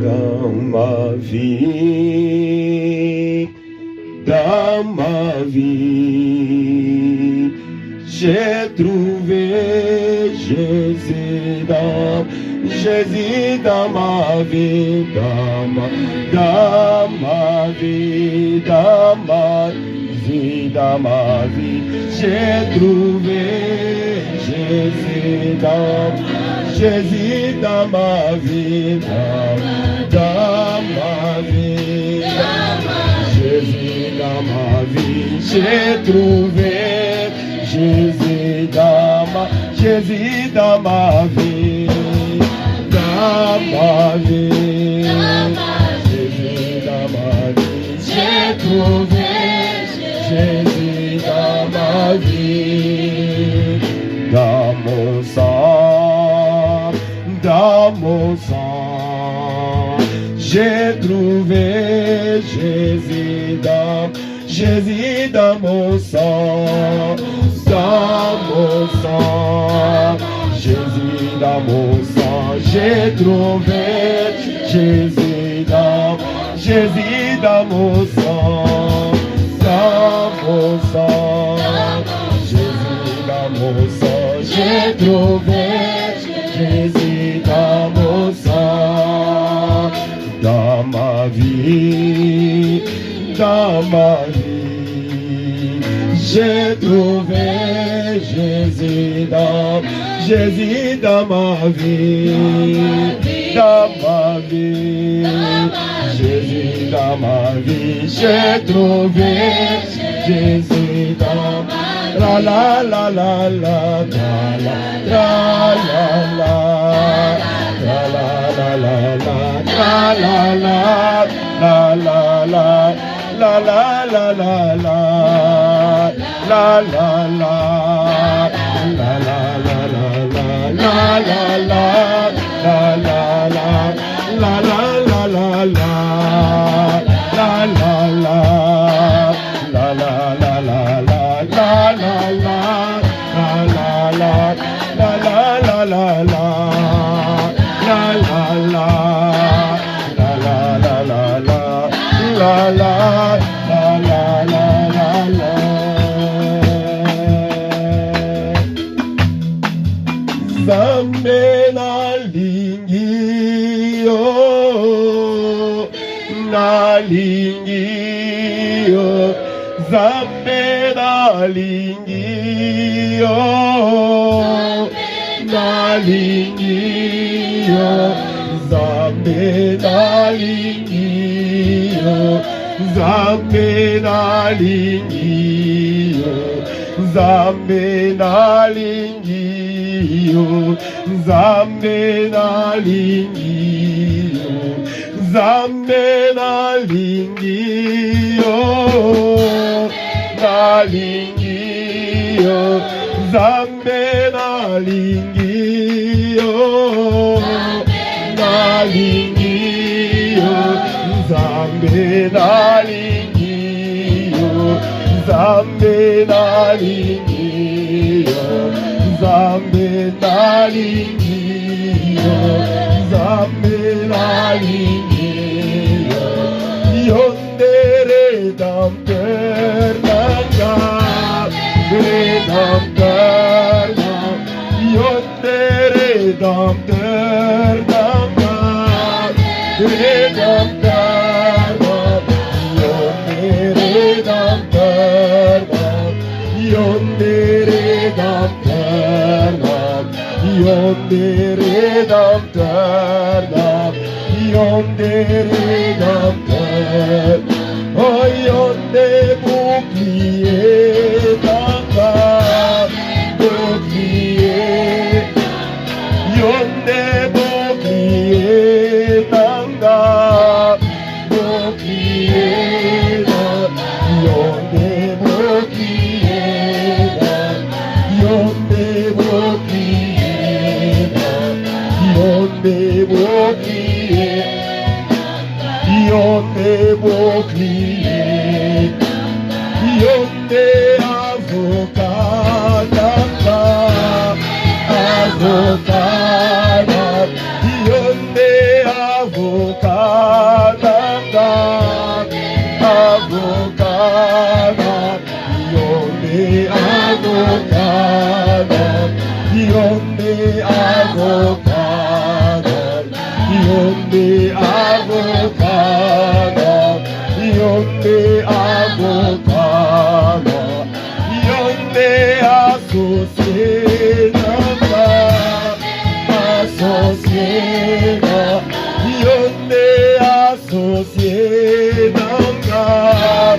dans ma vie, j'ai trouvé Jésus dans ma vie, dans ma vie, j'ai trouvé Jésus dans ma vie, dans ma vie, Jésus dans ma vie, j'ai trouvé Jésus dans ma vie, Jésus dans ma vie, j'ai trouvé Jésus dans ma vie, dans mon sang, j'ai trouvé Jésus dans mon sang, Jésus dans mon sang, j'ai trouvé Jésus dans mon sang, Jésus dans mon sang, j'ai trouvé Jésus dans mon sang, dans ma vie, j'ai trouvé Jésus dans ma vie, Jésus dans ma vie, j'ai trouvé Jésus dans la avocat, associé nanga,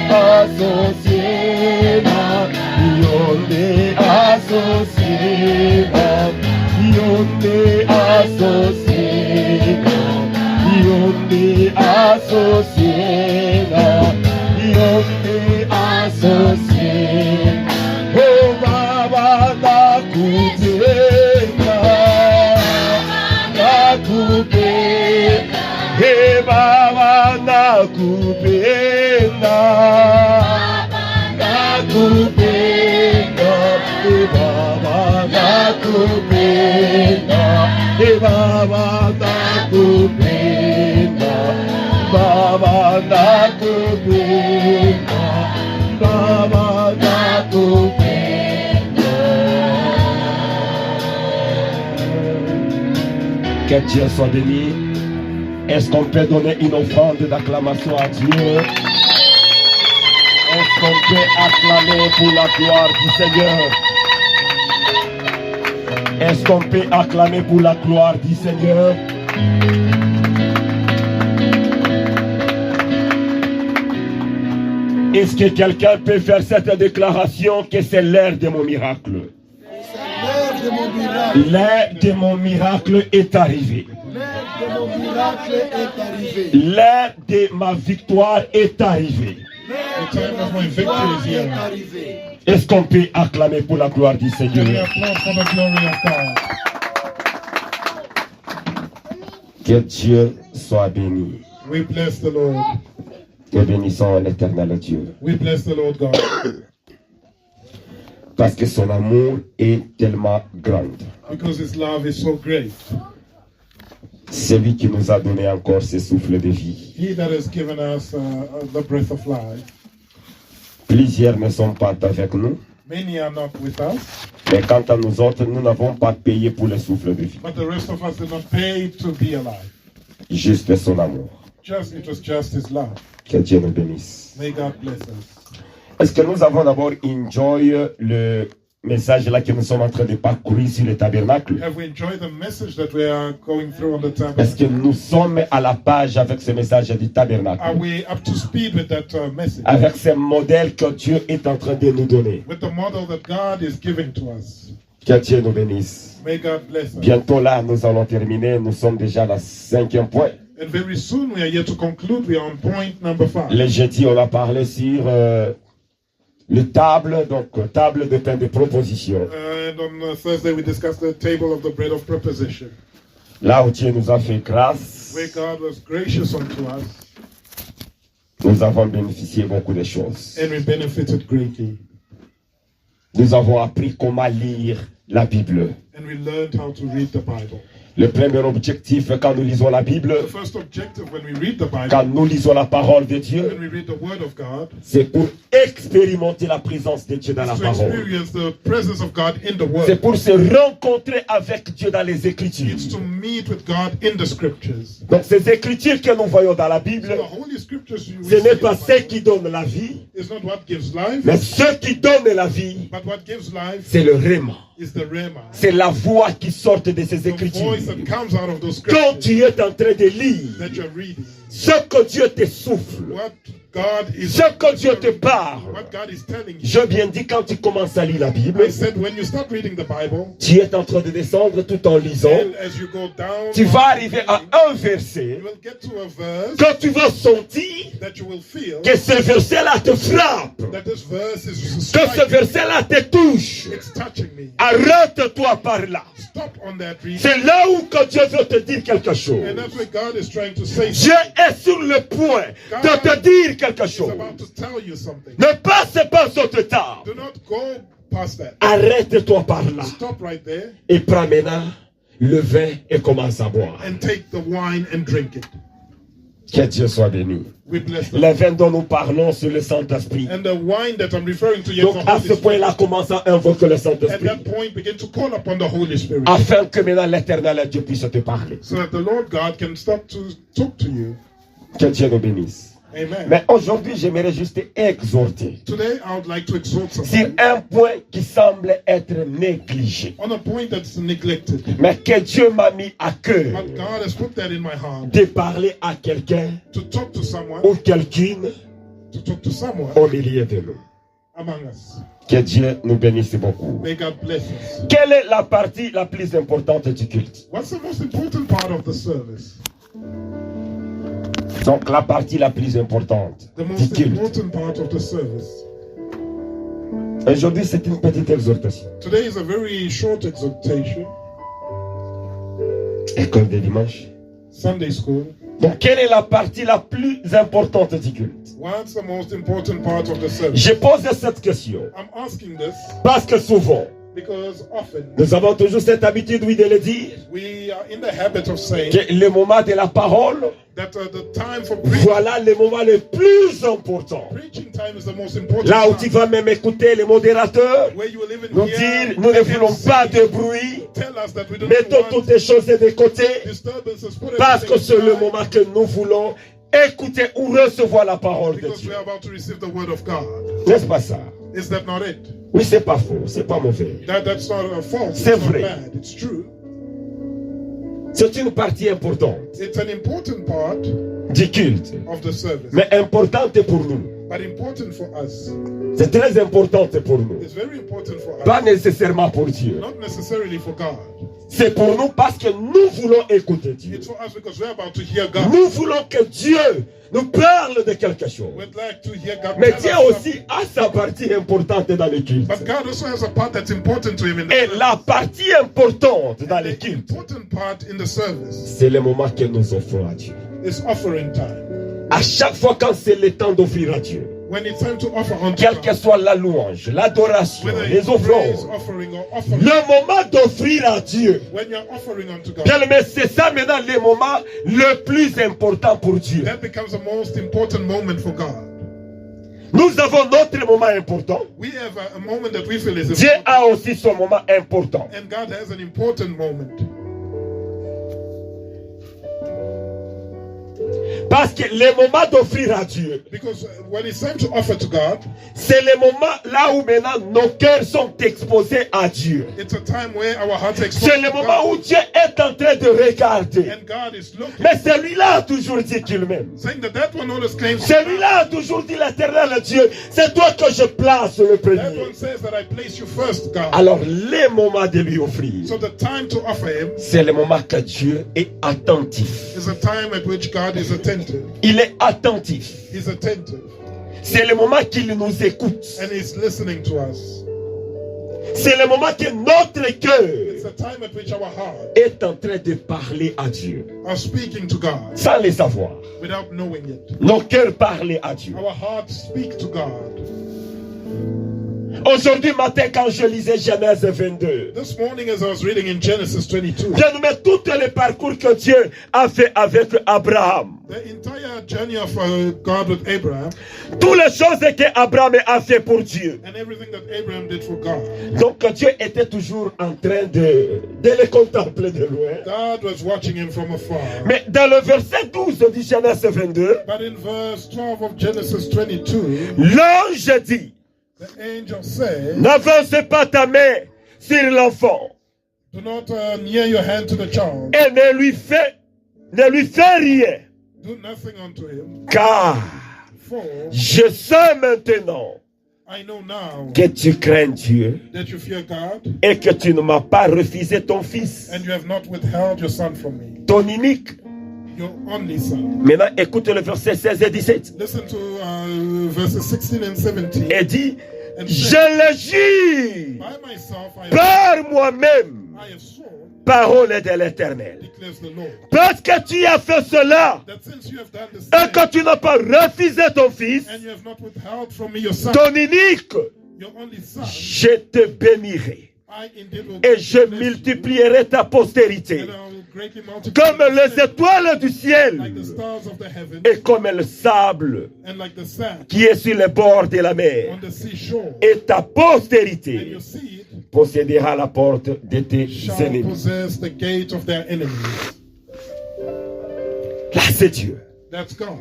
associé nanga, yonde associé nanga, yonde associé nanga, yonde associé nanga, yonde associé. Oh Baba nakupenda, nakupenda, hey Baba nakupenda, nakupenda, hey Baba nakupenda, hey Baba nakupenda, Baba nakupenda, Baba nakupenda. Que Dieu soit béni. Est-ce qu'on peut donner une offrande d'acclamation à Dieu? Est-ce qu'on peut acclamer pour la gloire du Seigneur? Est-ce qu'on peut acclamer pour la gloire du Seigneur? Est-ce que quelqu'un peut faire cette déclaration que c'est l'heure de mon miracle? L'heure de mon miracle est arrivée. L'heure de ma victoire est arrivée. Est-ce qu'on peut acclamer pour la gloire du Seigneur? Que Dieu soit béni. We bless the Lord. Et bénissons l'éternel Dieu. We bless the Lord God. Parce que son amour est tellement grand. Because his love is so great. C'est lui qui nous a donné encore ce souffle de vie. He that has given us the breath of life. Plusieurs ne sont pas avec nous. Many are not with us. Mais quant à nous autres, nous n'avons pas payé pour le souffle de vie. But the rest of us did not pay to be alive. Juste son amour. It was just his love. Que Dieu nous bénisse. May God bless us. Est-ce que nous avons d'abord enjoy le message là que nous sommes en train de parcourir sur le tabernacle? Have we enjoyed the message that we are going through on the Est-ce que tabernacle? nous sommes à la page avec ce message du tabernacle? Are we up to speed with that message? Avec ce modèle que Dieu est en train de nous donner? With the model that God is giving to us. Que Dieu nous bénisse. May God bless us. Bientôt là, nous allons terminer. Nous sommes déjà à la 5e point. And very soon we are here to conclude. We are on point number 5. Le jeudi, on a parlé sur le table, donc table de pain de proposition. And on Thursday we discussed the table of the bread of proposition. Là où Dieu nous a fait grâce, Where God was gracious unto us. nous avons bénéficié beaucoup de choses. And we benefited greatly. Nous avons appris comment lire la Bible. And we learned how to read the Bible. Le premier objectif quand nous lisons la Bible, The first objective when we read the quand Bible, nous lisons la parole de Dieu, when we read the Word of God, c'est pour expérimenter la présence de Dieu dans la is to parole. experience the presence of God in the C'est Word. pour se rencontrer avec Dieu dans les Écritures. It's to meet with God in the Scriptures. Donc ces Écritures que nous voyons dans la Bible, So the Holy Scriptures we ce see n'est in pas the ce Bible qui donne la vie, is not what gives life, mais ce qui donne la vie, but what gives life c'est le Réma. is the Rhema. C'est la voix qui sort de ces The Écritures. voice that comes out of those Quand Scriptures tu es en train de lire, that you're reading. ce que Dieu te souffle, What God is ce que Dieu te parle. what God is telling you. Je bien dit, quand tu commences à lire la Bible, I said when you start reading the Bible, tu es en train de descendre tout en lisant. and as you go down, Tu vas arriver à un verset you will get to a verse que tu vas sentir that you will feel que ce verset-là te frappe, that this verse is que ce striking. verset-là te touche. It's touching me. Arrête-toi par là. Stop on that reading. C'est là où que Dieu veut te dire quelque chose. And that's what God is trying to say. Dieu est sur le point de te dire quelque He's chose. about to tell you something. Ne passe pas autre temps. Do not go past that. Arrête-toi par là. Stop right there Et prends maintenant le vin et commence à boire. and take the wine and drink it. Que Dieu soit béni. We bless them. Le vin dont nous parlons, c'est le Saint-Esprit. And the wine that I'm referring to here is Donc the à Holy ce Spirit. point-là, commence à invoquer le At Saint-Esprit. that point, begin to call upon the Holy Spirit Afin que maintenant l'éternel Dieu puisse te parler. so that the Lord God can start to talk to you. Que Dieu nous bénisse. Amen. Mais aujourd'hui, j'aimerais juste exhorter Today, I would like to exhort sur somebody un point qui semble être négligé. on a point that's neglected. Mais que Dieu m'a mis à cœur But God has put that in my heart de parler à quelqu'un to talk to someone, ou quelqu'une au milieu de nous. among us. Que Dieu nous bénisse beaucoup. May God bless us. Quelle est la partie la plus importante du culte? What's the most important part of the service? Donc la partie la plus importante The du most culte. important part of the service. Aujourd'hui, c'est une petite exhortation. Today is a very short exhortation. École de dimanche. Sunday school. Donc, quelle est la partie la plus importante du culte? What's the most important part of the service? Je pose cette question I'm asking this parce que souvent, because often nous avons toujours cette habitude, oui, de le dire, we are in the habit of saying que le moment de la parole, that the time for preaching, voilà le moment le plus important. preaching time is the most important Là où tu time. vas même écouter les modérateurs, Where you will live in nous here, dire, nous ne and voulons MC, pas de bruit, tell us that we don't mettons want toutes les choses de côté, disturbances, put parce que everything c'est le aside, moment que nous voulons écouter ou recevoir la parole de because Dieu. we are about to receive the word of God. N'est-ce pas ça? Is that not it? Oui, c'est pas faux, c'est pas mauvais. That's not a false. C'est It's not vrai. bad. It's true. C'est une partie importante It's an important part du culte, of the service, mais importante pour nous. but important for us. C'est très importante pour nous. It's very important for us. Pas nécessairement pour Dieu. Not necessarily for God. C'est pour nous parce que nous voulons écouter Dieu. It's for us because we're about to hear God. Nous voulons que Dieu nous parle de quelque chose. We'd like to hear God Mais tell Dieu us aussi a sa partie importante dans le culte. But God also has a part that's important to him in the Et service. la partie importante dans le The culte, important part in the service c'est le moment que nous offrons à Dieu. is offering time. À chaque fois quand c'est le temps d'offrir à Dieu, When it's time to offer unto quelle que God, soit la louange, l'adoration, whether les it's praise, offrandes, offering, or offering, le moment d'offrir à Dieu, when you're offering unto God, bien, mais c'est ça maintenant le moment le plus important pour Dieu. that becomes the most important moment for God. Nous avons notre moment important. We have a moment that we feel is Dieu important, a aussi son moment important. and God has an important moment. Parce que le moment d'offrir à Dieu, Because when it's time to offer to God, c'est le moment là où maintenant nos cœurs sont exposés à Dieu. it's a time where our hearts are C'est exposed le to moment où God, Dieu est en train de regarder. and God is looking, Mais celui-là a toujours dit qu'il m'aime. saying that one always claims Celui-là a toujours dit l'Éternel Dieu, c'est toi que je place le that premier. one says that I place you first, God. Alors le moment de lui offrir, So the time to offer him c'est le moment que Dieu est attentif. is a time at which God is attentive. Il est attentif. He's attentive C'est le moment qu'il nous écoute. and he's listening to us. C'est le moment que notre cœur It's a time at which our heart est en train de parler à Dieu. are speaking to God Sans le savoir. without knowing it. Nos cœurs parlent à Dieu. Our hearts speak to God. Aujourd'hui matin, quand je lisais Genèse 22, This morning as I was reading in Genesis 22, je nous mets tout le parcours que Dieu a fait avec Abraham. the entire journey of God with Abraham Toutes les choses que Abraham a fait pour Dieu. and everything that Abraham did for God. Donc Dieu était toujours en train de le contempler de loin. God was watching him from afar. Mais dans le verset 12 du Genèse 22, But in verse 12 of Genesis 22, l'ange dit, the angel said, n'avance pas ta main sur l'enfant do not near your hand to the child. et ne lui fais rien, Do nothing unto him. car For je sais maintenant I know now que tu crains Dieu that you fear God, et que tu ne m'as pas refusé ton fils, and you have not withheld your son from me, ton unique. your only son. Maintenant, écoute le verset 16 et 17. Listen to verses 16 and 17. Et dit, And je said, le jure by myself par moi-même, I have sworn, parole de l'Éternel. declares the Lord, Parce que tu as fait cela that since you have done this et que thing, tu n'as pas refusé ton fils, and you have not withheld from me your son, ton unique, your only son, je te bénirai I indeed will et je bless you, multiplierai ta postérité and I will greatly multiply comme your les seed, étoiles du like the ciel stars of the heaven, et comme le sable and like the sand qui est sur le bord de la mer. on the seashore. Et ta And postérité your seed possédera la porte de tes shall ennemis. possess the gate of their enemies. Là, c'est Dieu. That's God.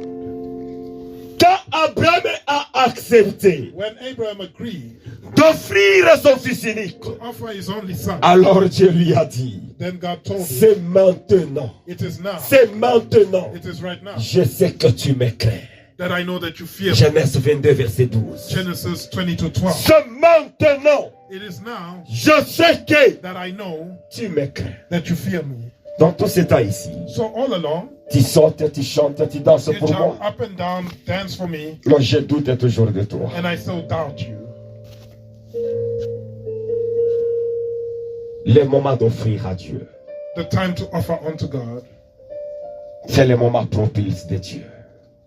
Abraham a accepté when Abraham agreed d'offrir son fils unique, to offer his only son, alors Dieu lui a dit, then God told him, c'est maintenant, it is now, c'est maintenant, it is right now, je sais que tu me crains. that I know that you fear me. Genèse 22, verset 12. Genesis 22:12. C'est maintenant, It is now je sais que that I know tu me crains. that you fear me. Dans tout ce temps ici, So all along, tu sautes, tu chantes, tu danses you pour jump moi. up and down, dance for me, Non, je doute toujours de toi. and I still doubt you. Le moment d'offrir à Dieu, The time to offer unto God c'est le moment propice de Dieu.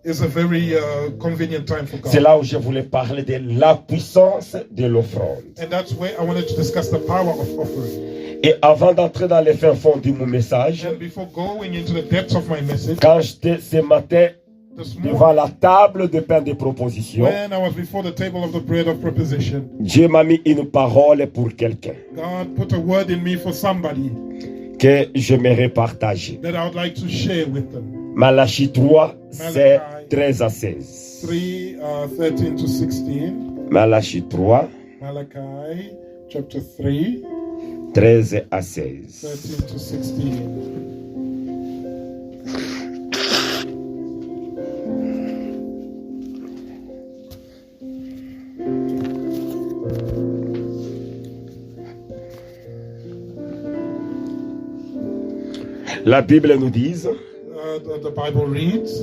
is a very convenient time for C'est God. là où je voulais parler de la puissance de l'offrande. And that's where I wanted to discuss the power of offering. Et avant d'entrer dans les fins fonds de mon message, And before going into the depths of my message, quand j'étais ce matin this devant morning, la table de pain de proposition, when I was before the table of the bread of proposition, Dieu m'a mis une parole pour quelqu'un God put a word in me for somebody que j'aimerais partager. that I would like to share with them. Malachie 3, c'est 13 à 16. 13 to 16. Malachie 3, Malachi chapter 3, 13 à 16. 13 to 16. La Bible nous dit, The Bible reads,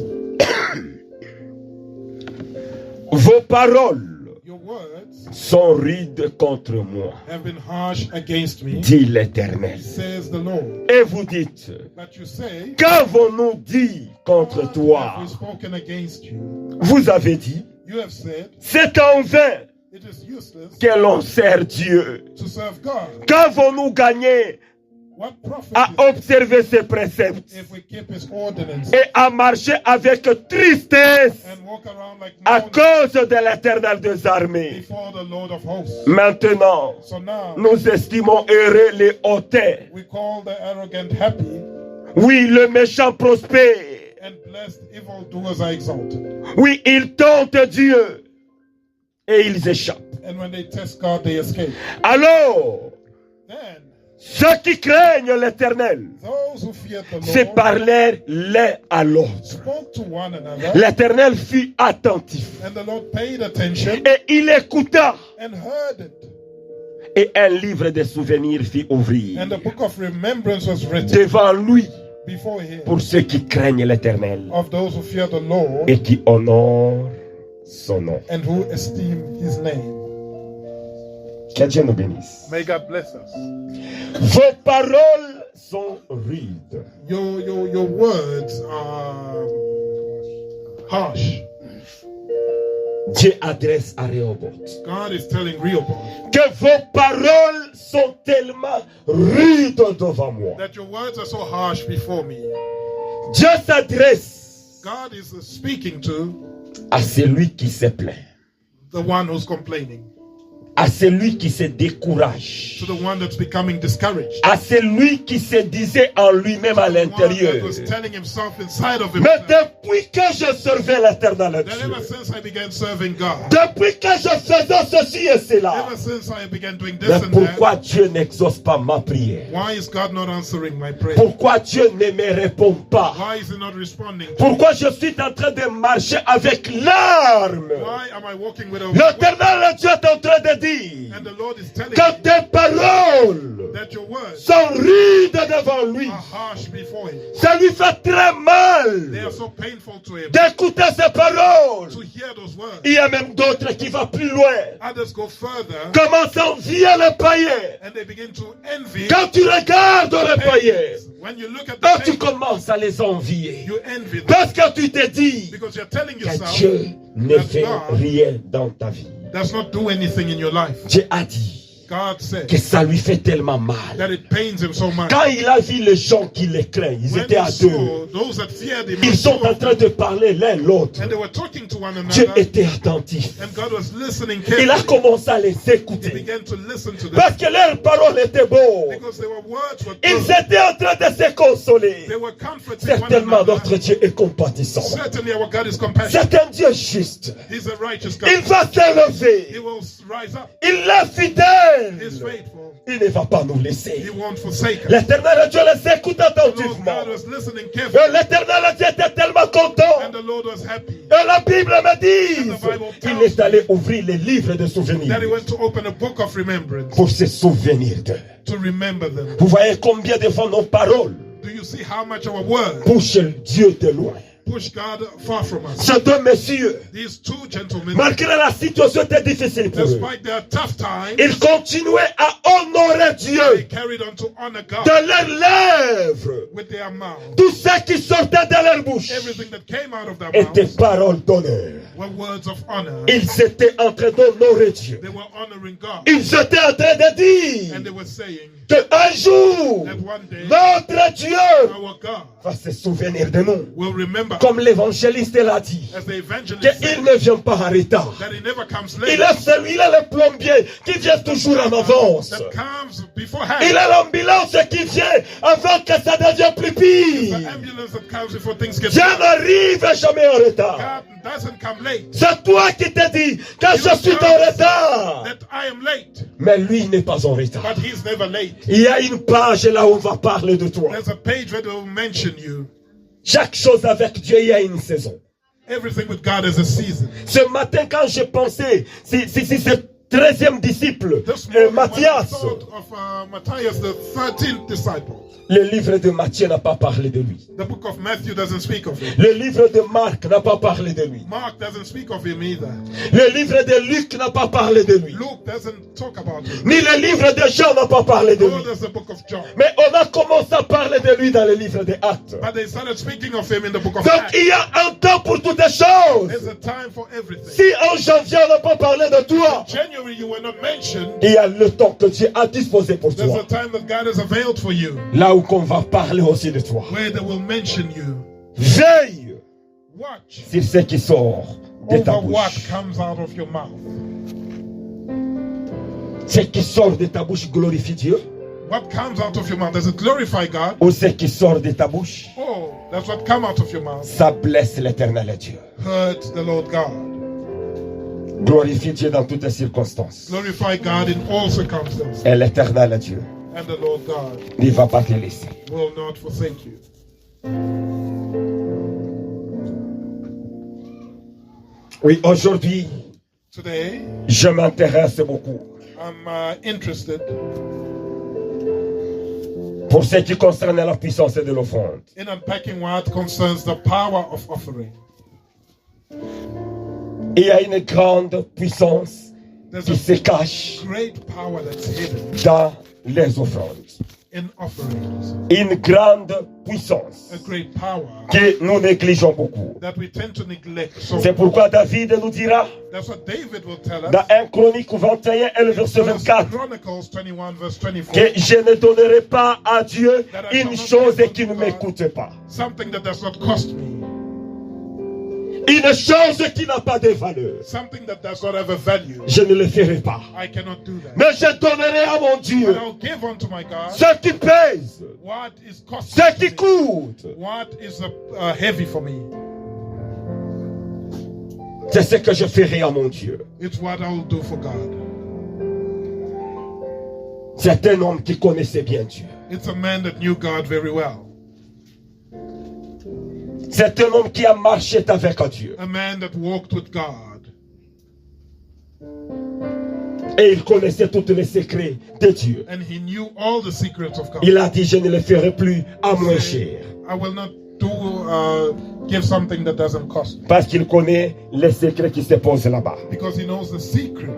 vos paroles your words sont rudes contre moi, have been harsh against me, dit l'Éternel. says the Lord. Et vous dites, But you say, qu'avons-nous dit contre what toi? have we spoken against you? Vous avez dit, You have said, c'est en vain it is useless que l'on sert Dieu. to serve God. Qu'avons-nous gagné What profit à is it observer ses préceptes if we keep his ordinance et à marcher avec tristesse and walk around like à mourning cause de l'Éternel des armées? before the Lord of hosts? Maintenant, So now, nous estimons heureux les hautains. we call the arrogant happy, Oui, le méchant prospère. and blessed evildoers are exalted. Oui, ils tentent Dieu et ils échappent. And when they test God, they escape. Alors, Then, ceux qui craignent l'Éternel those who feared the se Lord parlèrent l'un à l'autre. spoke to one another, L'Éternel fut attentif and the Lord paid attention et il écouta. and heard it. Et un livre de souvenirs fit ouvrir And the book of remembrance was written devant lui before him pour ceux qui craignent l'Éternel of those who fear the Lord et qui honorent son nom. and who esteem his name. Que Dieu nous bénisse. May God bless us. Vos paroles sont rudes. Your words are harsh. Dieu adresse à Rehoboth God is telling Rehoboth que vos paroles sont tellement rudes devant moi. that your words are so harsh before me. Dieu s'adresse God is speaking to à celui qui se plaint, the one who's complaining, à celui qui se décourage, to the one that's becoming discouraged, à celui qui se disait en lui-même à the one l'intérieur. that was telling himself inside of Mais himself depuis que je servais l'Éternel that Dieu, ever since I began serving God, depuis que je faisais ceci et cela, ever since I began doing this mais and pourquoi that, Dieu n'exauce pas ma prière? why is God not answering my prayer? Pourquoi Dieu ne me répond pas? Why is he not responding? Pourquoi je suis en train de marcher avec larmes? Why am I walking with a L'Éternel Dieu est en train de dire and the Lord is telling que me tes paroles that your words sont rudes devant lui. are harsh before him. Ça lui fait très mal They are so painful to him d'écouter ces paroles. to hear those words. Il y a même d'autres qui vont plus loin. Others go further Commence à envier les païens. and they begin to envy. Quand tu regardes les païens, When you look at quand the tu pagans, commences à les envier, you envy them parce que tu te dis because you're telling que yourself Dieu ne that fait God rien dans ta vie. does not do anything in your life. Dieu a dit, God said que ça lui fait tellement mal. that it pains him so much. Quand il a vu les gens qui les craignent, ils When étaient he à deux. saw those that feared him, Ils sont en train de parler l'un l'autre. and they were talking to one Dieu another, était attentif. and God was listening Il a carefully. commencé à les He écouter. began to listen to them Parce que leurs paroles étaient bonnes. because their words were Ils good. étaient en train de se consoler. They were comforting one Certainement, another. notre Dieu est compatissant. Certainly our God is compassionate. C'est un Dieu juste. He's a righteous God. Il va He s'élever. will rise up. Il est He's fidèle. faithful. Il ne va pas nous He laisser. won't forsake us. L'Éternel Dieu les écoute The Lord attentivement. God was listening carefully, Et l'Éternel Dieu était tellement content. and the Lord was happy Et la Bible me dit, il est allé ouvrir les livres de souvenirs that he went to open a book of remembrance pour se souvenir d'eux. to remember them. Vous voyez combien de fois nos paroles Do you see how much our word poussent Dieu de loin. push God far from us? Ces deux messieurs, These two gentlemen, malgré la situation était difficile pour eux, despite their tough times, ils continuaient à honorer they Dieu carried on to honor God de leurs lèvres. with their mouth. Tout ce qui sortait de leur bouche Everything that came out of their étaient mouths paroles d'honneur. were words of honor. Ils étaient en train d'honorer Dieu. They were honoring God, Ils étaient en train de dire and they were saying qu'un jour, that one day notre Dieu our God va se souvenir de nous. will remember, Comme l'évangéliste l'a dit, as the evangelist qu'il said, ne vient pas en retard. that he never comes Il late, est celui-là, le plombier, qui vient toujours en avance. that comes Il beforehand, est l'ambulance qui vient avant que ça devienne plus the pire. ambulance that comes before things get Dieu n'arrive jamais en retard. God doesn't come late. C'est toi qui te dis que je suis en retard. That I am late, Mais lui n'est pas en retard. but he's never late. Il y a une page là où on va parler de toi. There's a page where they will mention you. Chaque chose avec Dieu, il y a une saison. Everything with God is a season. Ce matin, quand j'ai pensé, si ce 13e disciple, This morning, when I Matthias, thought of Matthias, the 13th disciple, le livre de Matthieu n'a pas parlé de lui. the book of Matthew doesn't speak of him. Le livre de Marc n'a pas parlé de lui. Mark doesn't speak of him either. Le livre de Luc n'a pas parlé de lui. Luke doesn't talk about him. Ni le livre de Jean n'a pas parlé de Nor lui. does the book of John. Mais on a commencé à parler de lui dans le livre des Actes. But they started speaking of him in the book of Donc Acts. il y a un temps pour toutes les choses. There's a time for everything. Si en janvier on n'a pas parlé de toi, January you were not mentioned. il y a le temps que Dieu a disposé pour There's toi. a time that God has availed for you, Là où qu'on va parler aussi de toi. where they will mention you. Veille Watch sur ce qui sort de ta over what bouche. comes out of your mouth. Ce qui sort de ta bouche glorifie Dieu. What comes out of your mouth, does it glorify God? Ou ce qui sort de ta bouche, Oh, that's what come out of your mouth. ça blesse l'éternel Dieu. Hurt the Lord God. Glorifie Dieu dans toutes les circonstances. Glorify God in all circumstances. Et l'éternel Dieu And the Lord God ne va pas te laisser. will not forsake you. Oui, aujourd'hui, Today, je m'intéresse beaucoup I'm interested pour ce qui concerne la puissance de l'offrande. in unpacking what concerns the power of offering. Il y a une grande puissance There's qui se cache a great power that's hidden dans les offrandes. in offerings. Une grande puissance A great power que nous négligeons beaucoup. that we tend to neglect. So C'est pourquoi David nous dira that's what David will tell us. dans 1 Chronique 21 et le verset 24 Chronicles 21 verse 24. que je ne donnerai pas à Dieu une chose qui ne m'écoute pas. Something that does not cost me. Une chose qui n'a pas de valeur. Something that does not have a value. Je ne le ferai pas. I cannot do that. Mais je donnerai à mon Dieu But I'll give unto my God ce qui pèse, what is costly ce to qui me, coûte. what is heavy for me. C'est ce que je ferai à mon Dieu. It's what I will do for God. C'est un homme qui connaissait bien Dieu. It's a man that knew God very well. C'est un homme qui a marché avec Dieu. A man that walked with God. Et il connaissait tous les secrets de Dieu. And he knew all the secrets of God. Il a dit, je ne le ferai plus à moins cher. I will not give something that doesn't cost me. Parce qu'il connaît les secrets qui se posent là-bas. Because he knows the secret.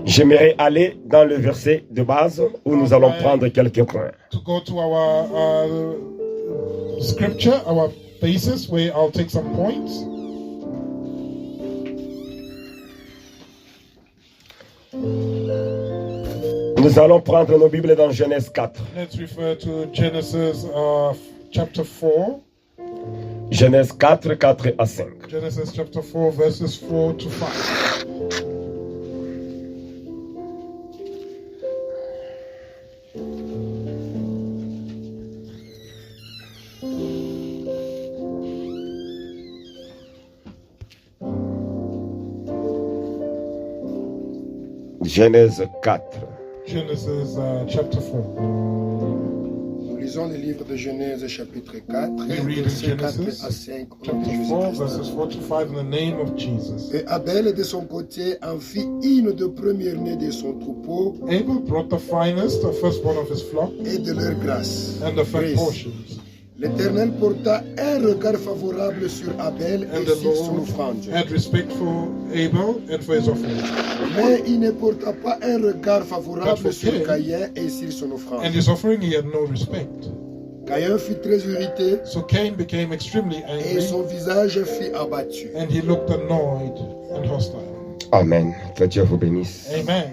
J'aimerais aller dans le verset de base où nous allons prendre quelques points. To go to our scripture, our basis, where I'll take some points. Nous allons prendre nos Bibles dans Genèse 4. Let's refer to Genesis chapter 4. Genèse 4, 4 à 5. Genesis chapter 4, verses 4 to 5. Genèse 4. Genesis chapter 4. Nous lisons le livre de Genèse chapitre 4, We read in versets 4 Genesis à 5 au nom de chapter 4, Jésus-Christ. verses 4 to 5 in the name of Jesus. Et Abel de son côté en fit une de première-née de son troupeau Abel brought the finest, the firstborn of his flock, et de leur grâce. and the fat Grace. portions. L'Éternel porta un regard favorable sur Abel And et the sur son Lord offrande. had respect for Abel and for his offering. Mais il ne porta pas un regard favorable But for sur Cain, Caïn et sur son offrande. And his offering he had no respect. Caïn fut très irrité So Cain became extremely et angry, son visage fut abattu. and he looked annoyed and hostile. Amen. Que Dieu vous bénisse. Amen.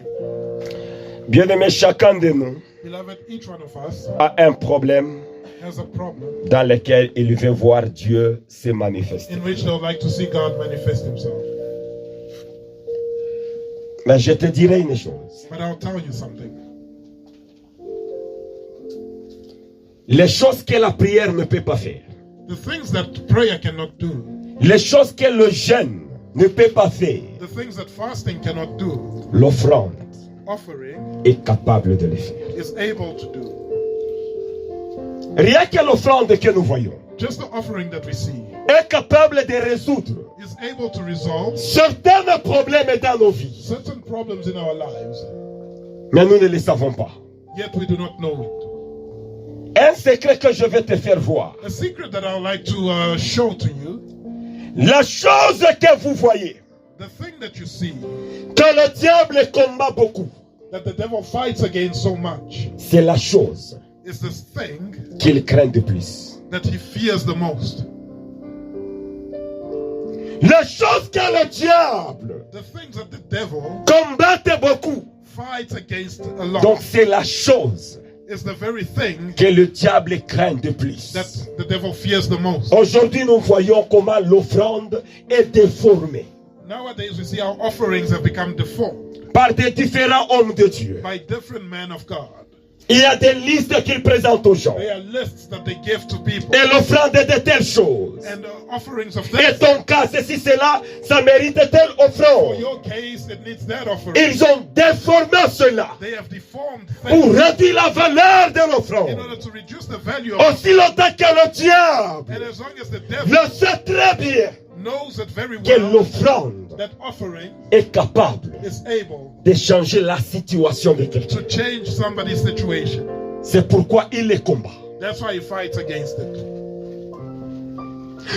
Bien-aimés, chacun de nous Beloved, each one of us a un problème has a problem dans lequel il veut voir Dieu se manifester. in which they would like to see God manifest himself. Mais je te dirai une chose. But I'll tell you something. Les choses que la prière ne peut pas faire, The things that prayer cannot do, les choses que le jeûne ne peut pas faire, the things that fasting cannot do, l'offrande offering est capable de les faire. is able to do. Rien que l'offrande que nous voyons Just the offering that we see est capable de résoudre is able to resolve certains problèmes dans nos vies. certain problems in our lives, Mais nous ne les savons pas. yet we do not know it. Un secret que je vais te faire voir. A secret that I would like to show to you, La chose que vous voyez, the thing that you see, que le diable combat beaucoup, that the devil fights against so much, c'est la chose is this thing qu'il craint de plus. that he fears the most. La chose que le diable The things that the devil combatte beaucoup, fights against a donc lot c'est la chose is the very thing que le diable craint de plus. that the devil fears the most. Aujourd'hui, nous voyons comment l'offrande est déformée Nowadays, we see our offerings have become deformed par des différents hommes de Dieu. by different men of God. Il y a des listes qu'ils présentent aux gens. They are lists that they give to people, Et l'offrande est de telles choses. and offerings of Et things. ton cas, ceci, cela, ça mérite telle For offrande. your case, it needs that offering. Ils ont déformé cela They have deformed pour things réduire la valeur de in l'offrande. order to reduce the value of it. Aussi longtemps que le diable And as long as the devil le sait très bien knows it very que well, l'offrande that offering est capable is able de changer la situation de quelqu'un. to change somebody's situation. C'est pourquoi il les combat. That's why he fights against it.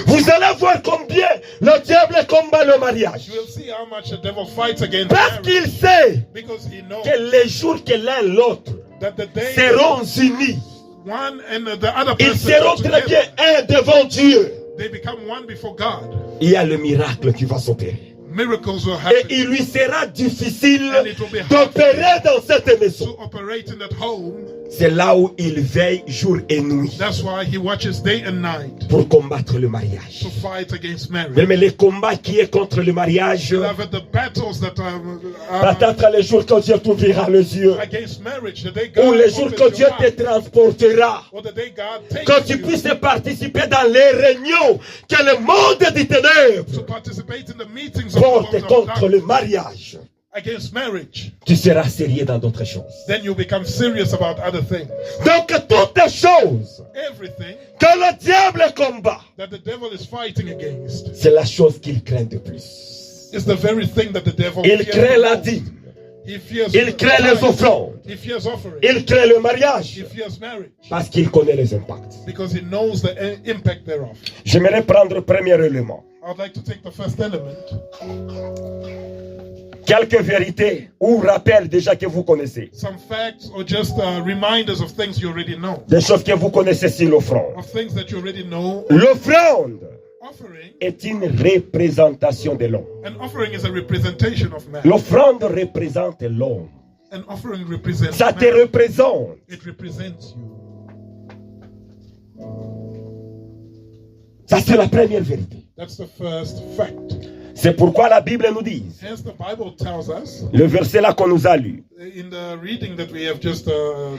Vous allez voir combien le diable combat le mariage. You will see how much the devil fights against Parce marriage, qu'il sait because he knows que les jours que l'un et l'autre that the day seront unis, one and the other ils person seront are très bien together, un devant Dieu. they become one before God. Il y a le miracle qui va s'opérer. Miracles will Et happen il lui sera difficile And it will be hard d'opérer dans cette maison. to operate in that home. C'est là où il veille jour et nuit That's why he watches day and night pour combattre le mariage. to fight against marriage. Mais les combats qui est contre le mariage, Beloved, the battles that peut-être les jours que Dieu t'ouvrira les yeux, against marriage, the day ou God les jours opens que your Dieu te eyes, transportera, or the day God takes que tu you puisses participer dans les réunions que le monde des to ténèbres participate in the meetings of porte the world contre of le darkness mariage. against marriage. Tu seras sérieux dans d'autres choses. Then you become serious about other things. Donc toutes les choses Everything que le diable combat, that the devil is fighting against c'est la chose qu'il craint de plus. is the very thing that the devil Il fears crée the la most. dîme, He fears il crée les tithes. offrandes, He fears offering. il crée le mariage, He fears marriage parce qu'il connaît les impacts. because he knows the impact thereof. J'aimerais prendre le premier élément. I'd like to take the first element, Quelques vérités ou rappels déjà que vous connaissez. some facts or just reminders of things you already know, Des choses que vous connaissez sur l'offrande. of things that you already know. L'offrande Offering, est une représentation de l'homme. an offering is a representation of man. L'offrande représente l'homme. An offering represents Ça te man. représente. It represents you. Ça, c'est la première vérité. That's the first fact. C'est pourquoi la Bible nous dit, Hence, the Bible tells us le verset là qu'on nous a lu, in the reading that we have just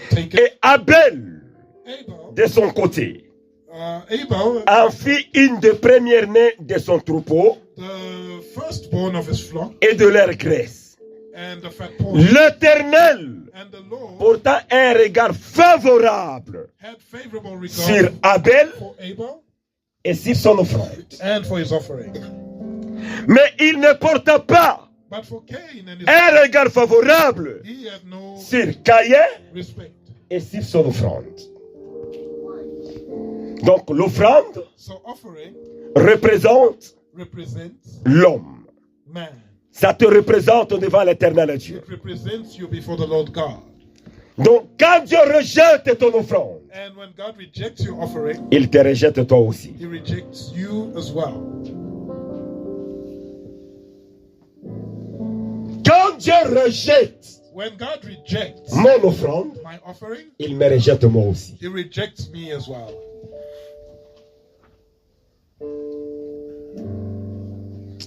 taken, et Abel, Abel, de son côté, Abel, en fit une des premières-nées de son troupeau the firstborn of his flock, et de leur graisse. and the fat portion, L'Éternel and the Lord portant un regard favorable had favorable regard sur Abel for Abel et sur son offrande. and for his offering. Mais il ne porta pas But for Cain and his un regard favorable he had no sur Caïn respect. et sur son offrande. Donc l'offrande So offering représente represents l'homme. man. Ça te représente devant l'éternel Dieu. It represents you before the Lord God. Donc quand Dieu rejette ton offrande, And when God rejects your offering, il te rejette toi aussi. he rejects you as well. Quand Dieu rejette When God rejects mon offrande, my offering, il me rejette moi aussi. he rejects me as well.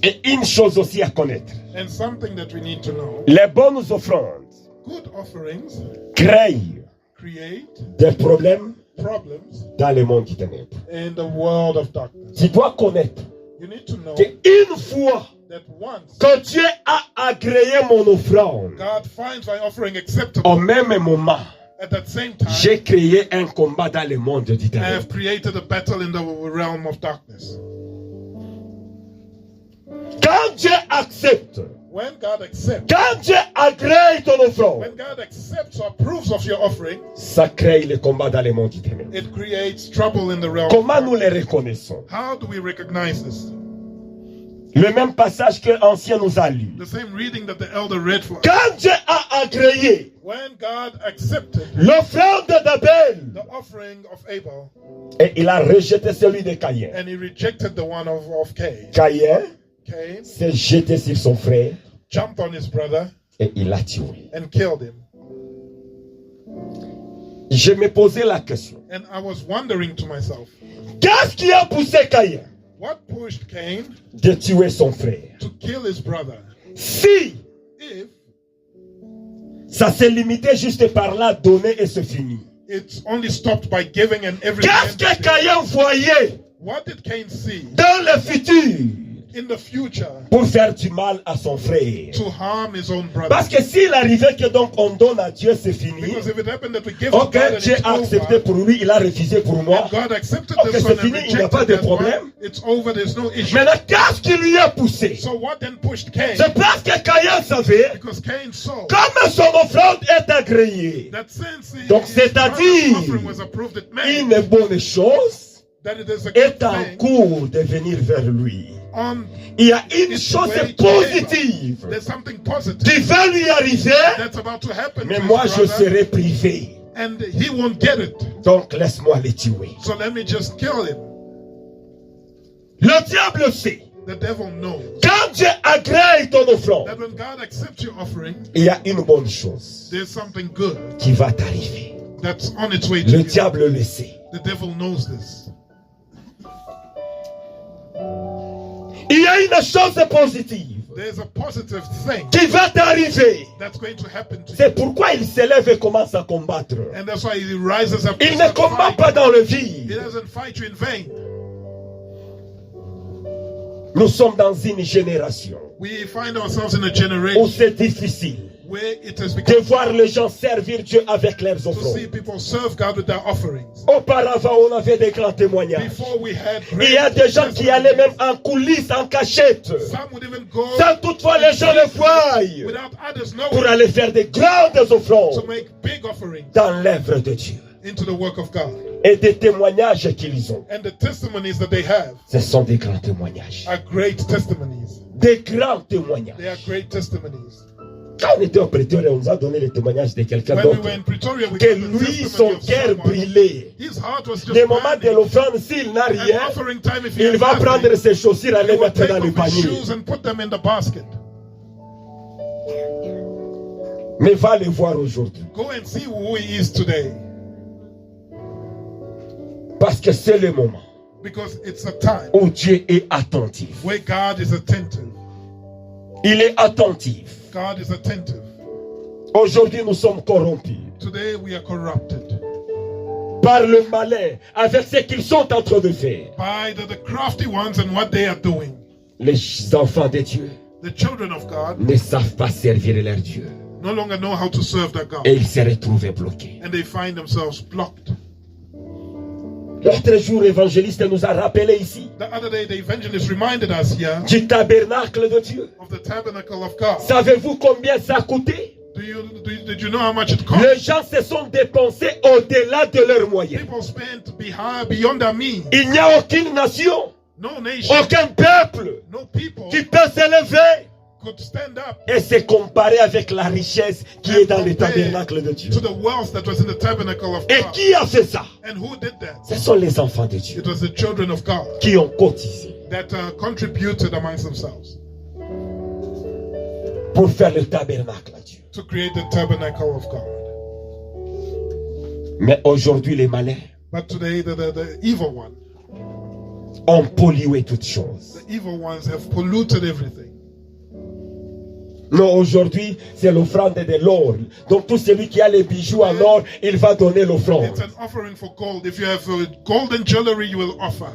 Et une chose aussi à connaître. And something that we need to know, Les bonnes offrandes good offerings créent create des problèmes problems dans le monde qui ténèbres. in the world of darkness. Tu dois connaître You need to know qu'une fois that once que Dieu a agréé mon offrande, God finds my offering acceptable, au même moment, at that same time, j'ai créé un combat dans le monde du I ténèbres. have created a battle in the realm of darkness. Quand Dieu accepte, When God accepts, quand Dieu agrée ton offrande, when God accepts or approves of your offering, ça crée le combat dans le monde du ténèbres. it creates trouble in the realm. Comment nous les reconnaissons? How do we recognize this? Le même passage que l'ancien nous a lu. The same reading that the elder read for us. Quand Dieu a agréé When God accepted l'offrande d'Abel, the offering of Abel, et il a rejeté celui de Caïn. and he rejected the one of Cain, Caïn Cain s'est jeté sur son frère jumped on his brother et il l'a tué. and killed him. Je me posais la question. And I was wondering to myself, Qu'est-ce qui a poussé Caïn what pushed Cain de tuer son frère? to kill his brother? Si If ça s'est limité juste par là, donner et c'est fini. it's only stopped by giving and everything. Qu'est-ce que Caïn voyait What did Cain see dans le futur in the future pour faire du mal à son frère? to harm his own brother? Parce que s'il arrivait que donc on donne à Dieu, c'est fini. Because if it happened that we give Ok, to God and Dieu it's a accepté over, pour lui, il a refusé pour moi. and God accepted Ok, this c'est one and fini, il n'y a pas rejected de that problème. one, it's over, there's no issue. Maintenant, qu'est-ce qui lui a poussé? So what then pushed Cain? C'est parce que Caïn savait, Because Cain saw comme son offrande est agréée, that since donc his c'est-à-dire, brother's offering was approved, it meant une bonne chose that it is a good est en thing cours de venir vers lui. on Il y a une its chose way to Abel. positive There's something positive qui va lui arriver, that's about to happen mais to moi his je brother, serai privé. and he won't get it. Donc laisse-moi le tuer. So let me just kill him. Le diable sait, The devil knows quand Dieu agrée ton offrande, that when God accepts your offering, il y a une bonne chose there's something good qui va t'arriver. that's on its way to Le you. diable le sait. The devil knows this. Il y a une chose positive There's a positive thing qui va t'arriver. that's going to happen to you. C'est pourquoi il s'élève et commence à combattre. And that's why he rises up. Il to ne combat fight. pas dans le He vide. doesn't fight you in vain. Nous sommes dans une génération We find ourselves in a où generation c'est difficile where it has de become voir les gens servir Dieu avec leurs to see offrandes. people serve God with their offerings. Auparavant, on avait des grands témoignages. Before we had Il y a des gens qui allaient même en coulisses, en cachette, some would even go sans toutefois les gens le voient, without others pour knowing aller faire des grandes to offrandes make big offerings dans l'œuvre de Dieu. into the work of God. Et des témoignages qu'ils ont, And the testimonies that they have ce sont des grands témoignages. are great testimonies. Des grands témoignages. They are great testimonies. Quand on était au Pretoria, on nous a donné le témoignage de quelqu'un When we d'autre. were in Pretoria, we Que got the lui, testimony son of cœur someone. brûlait. His heart was just Le moment de burning. l'offrande, s'il n'a And rien, offering time, if he il had va nothing, prendre ses chaussures et he les would mettre take dans le off his panier. shoes and put them in the basket. Mais va le voir aujourd'hui. Go and see who he is today. Parce que c'est le moment Because it's a time où Dieu est attentif. where God is attentive. Il est attentif. God is attentive. Aujourd'hui, nous sommes corrompus Today we are corrupted par le malin avec ce qu'ils sont en train de faire. by the crafty ones and what they are doing. Les enfants de Dieu The children of God ne savent pas servir leur Dieu. no longer know how to serve their God. Et ils se retrouvent bloqués. And they find themselves blocked. L'autre jour, l'évangéliste nous a rappelé ici The other day, the evangelist reminded us here du tabernacle de Dieu. of the tabernacle of God. Savez-vous combien ça a coûté? Did you know how much it cost? Les gens se sont dépensés au-delà de leurs moyens. People spent beyond their means. Il n'y a aucune nation, No nation, aucun peuple no people qui peut s'élever could stand up et se comparer avec la richesse qui est dans le tabernacle de Dieu. to the wealth that was in the tabernacle of Et God. qui a fait ça? And who did that? Ce sont les enfants de Dieu It was the children of God qui ont cotisé that contributed amongst themselves pour faire le tabernacle à Dieu. to create the tabernacle of God. Mais aujourd'hui, les malins But today, the evil one, ont pollué toutes choses. the evil ones have polluted everything. Non, aujourd'hui, c'est l'offrande de l'or. Donc tout celui qui a les bijoux en or, il va donner l'offrande. It's an offering for gold. If you have golden jewelry, you will offer.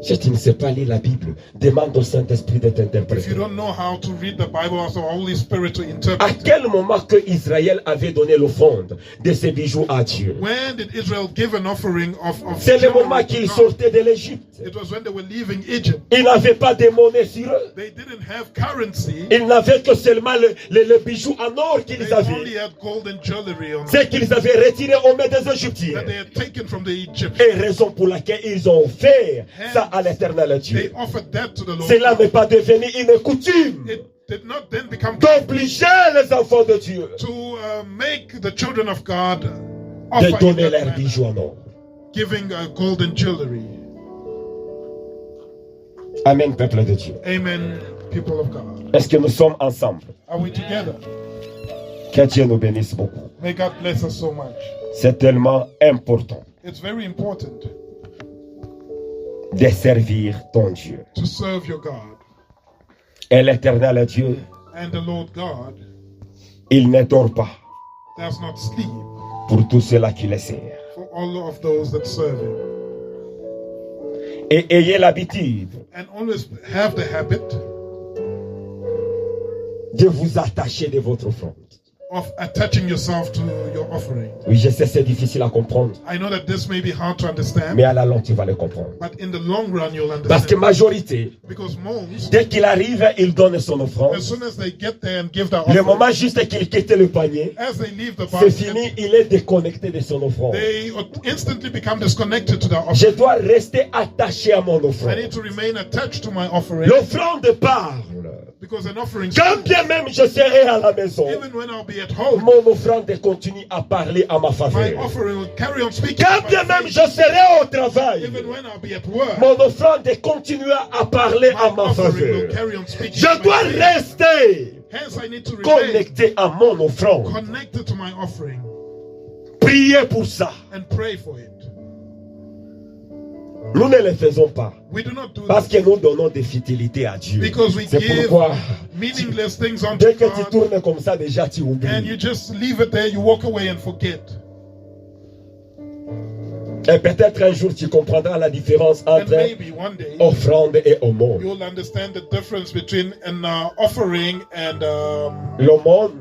Si tu ne sais pas lire la Bible, demande au Saint-Esprit de If you t'interpréter. don't know how to read the Bible, ask the Holy Spirit to À interpret. quel moment que Israël avait donné l'offrande de ses bijoux à Dieu? When did Israel give an offering of C'est le jewelry moment to qu'ils God? sortaient de l'Égypte. It was when they were leaving Egypt. Ils n'avaient pas de monnaie sur eux. They didn't have currency. Ils n'avaient que seulement les bijoux en or qu'ils They avaient. only had golden jewelry on C'est qu'ils avaient retiré aux mains des that Égyptiens. they had taken from the Egyptians. Et raison pour laquelle ils ont offert ça à l'éternel Dieu. They offered that to the Lord. Cela n'est pas devenu une coutume It did not then become d'obliger les enfants de Dieu to make the children of God de offer in donner that leurs manner, bijoux en or. giving golden jewelry. Amen, peuple de Dieu. Amen, people of God. Est-ce que nous sommes ensemble? Are we together? Que Dieu nous bénisse beaucoup. May God bless us so much. C'est tellement important It's very important de servir ton Dieu. to serve your God. Et l'éternel Dieu, And the Lord God il ne dort pas does not sleep pour tous ceux-là qui le servent. for all of those that serve Him. Et ayez l'habitude And always have the habit de vous attacher de votre offrande. of attaching yourself to your offering. Oui, je sais, c'est difficile à comprendre, I know that this may be hard to understand, mais à la longue, tu vas le comprendre. but in the long run you'll Parce que understand. majorité, Because most, dès qu'il arrive, il donne son offrande. as soon as they get there and give their Le offering, moment juste qu'il quitte le panier, as they leave the c'est basket, fini, il est déconnecté de son offrande. they instantly become disconnected to their Je offering. dois rester attaché à mon I offrande. need to remain attached to my offering L'offrande parle. because an offering, Quand bien même je serai à la maison, even when I'll be at home, mon offrande continue à parler à ma my faveur. offering will carry on speaking. Quand in my bien même favor. je serai au travail, Even when I'll be at work, mon offrande continuera à parler à my ma offering will faveur. carry on speaking. in Je my dois favor. rester Hence, I need to remain connecté à mon offrande. connected to my offering Priez pour ça. and pray for it. Nous ne le faisons pas We do not do parce this que nous donnons des futilités à Dieu. because we C'est give pourquoi meaningless things dès unto que tu God, tournes comme ça, déjà tu and oublies. you just leave it there, you walk away and forget. Et peut-être un jour tu comprendras la différence And entre maybe one day offrande et aumône. you'll understand the difference between an offering and L'aumône,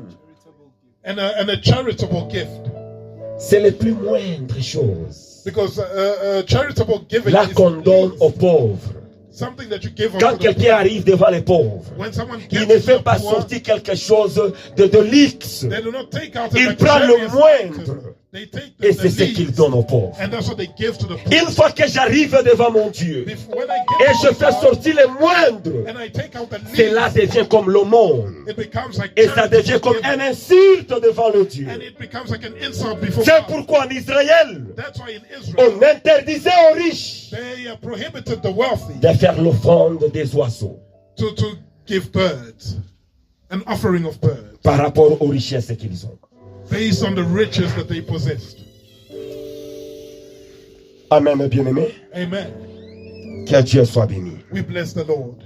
a charitable gift. c'est les plus moindres choses. Because charitable giving Là is qu'on donne aux pauvres. something that you give Quand unto the quelqu'un arrive devant les pauvres, when someone il gives ne to fait the pas poor, sortir quelque chose de luxe. they do not take out Il a prend le luxurious moindre. item. They take Et the c'est ce qu'il least, donne aux pauvres. and that's what they give to the poor. Une fois que j'arrive devant mon Dieu When I get et to je the fais God, sortir les moindres, and I take out the cela least, devient comme l'aumône. it becomes like Et ça devient comme charitable un giving, insulte devant le Dieu. and it becomes like an insult before C'est God. pourquoi en Israël, That's why in Israel on interdisait aux riches they prohibited the wealthy de faire l'offrande des oiseaux. to give birds, an offering of birds. par rapport aux richesses qu'ils ont. based on the riches that they possessed. Amen, bien-aimé. Amen. Que Dieu soit béni. We bless the Lord.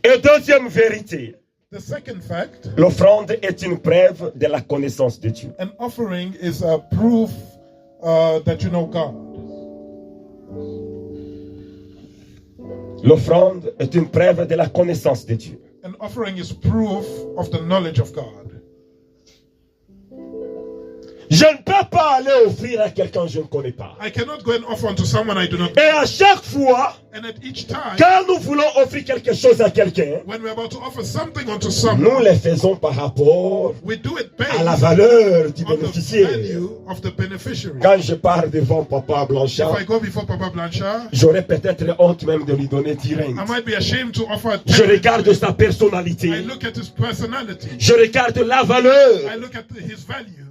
Et deuxième vérité, The second fact, l'offrande est une preuve de la connaissance de Dieu. an offering is a proof that you know God. L'offrande est une preuve de la connaissance de Dieu. An offering is proof of the knowledge of God. Je ne peux pas aller offrir à quelqu'un que je ne connais pas. I cannot go and offer unto someone I do not Et know. à chaque fois, And at each time, quand nous voulons offrir quelque chose à quelqu'un, when we're about to offer something unto nous someone, le faisons par rapport we do it à la based valeur du on the bénéficiaire. value of the beneficiary. Quand je pars devant Papa If Blanchard, I go before Papa Blanchard, j'aurais peut-être honte même de lui donner 10 I rentes. might be ashamed to offer. Je regarde sa personnalité. I look at his personality. Je regarde la valeur. I look at his value.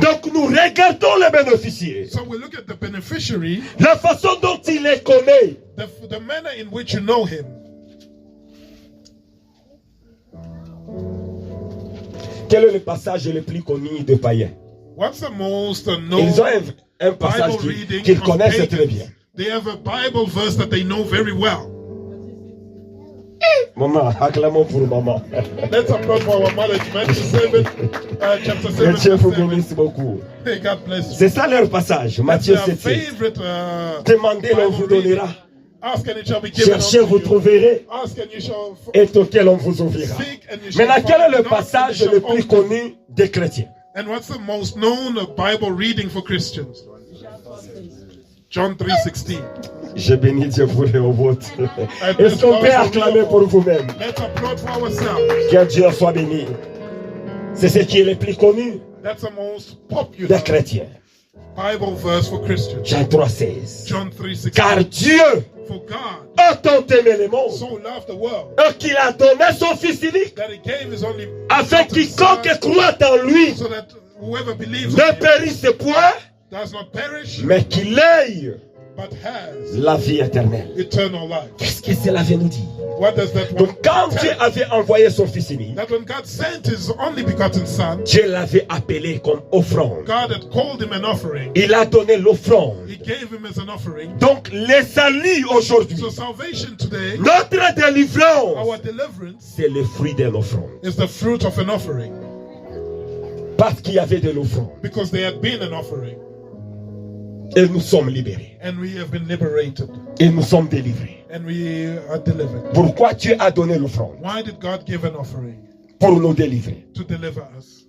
Donc nous regardons le bénéficiaire. So we look at the beneficiary, La façon dont il est connu. the manner in which you know him. Quel est le passage le plus connu des païens? What's the most Ils ont known un passage Bible reading qu'ils of connaissent très bien. pagans? They have a Bible verse that they know very well. Maman, acclamons pour maman. Let's applaud for our mother. Matthew 7, chapter 7. Que Dieu vous verse 7. bénisse beaucoup. Hey, God bless you. C'est ça leur passage, That's Matthieu their 7. favorite Demandez, l'on vous Bible reading. donnera. Ask and it shall be given Cherchez, unto vous you. trouverez. Ask and you shall Et auquel on vous ouvrira. seek and you shall Maintenant, quel est find. le Knock and passage you shall le plus open. connu des chrétiens? And what's the most known Bible reading for Christians? John 3:16. Je bénis Dieu pour le vote. Est-ce qu'on peut acclamer pour vous-même? Let's applaud for ourselves. Que Dieu soit béni. C'est ce qui est le plus connu That's the most des popular chrétiens. Bible verse for Christians. Jean 3,16. John 3:16. Car Dieu For God a tant aimé le monde so loved the world qu'il a donné son Fils unique that he gave his only afin begotten quiconque Son, croit en lui so that whoever believes ne in him périsse point, does not perish mais qu'il ait but has la vie éternelle. eternal life. Qu'est-ce que cela veut nous dire? What does that Donc one quand Dieu tell? avait envoyé son Fils unique, That when God sent his only begotten Son, Dieu l'avait appelé comme offrande. God had called him an offering. Il a donné l'offrande. He gave him as an offering. Donc les saluts aujourd'hui, So salvation today, notre our délivrance, deliverance, c'est le fruit de l'offrande. is the fruit of an offering. Parce qu'il y avait de l'offrande. Because there had been an offering. Et nous sommes libérés. And we have been liberated. Et nous sommes délivrés. And we are delivered. Pourquoi Dieu a donné l'offrande? Why did God give an offering? Pour nous délivrer. To deliver us.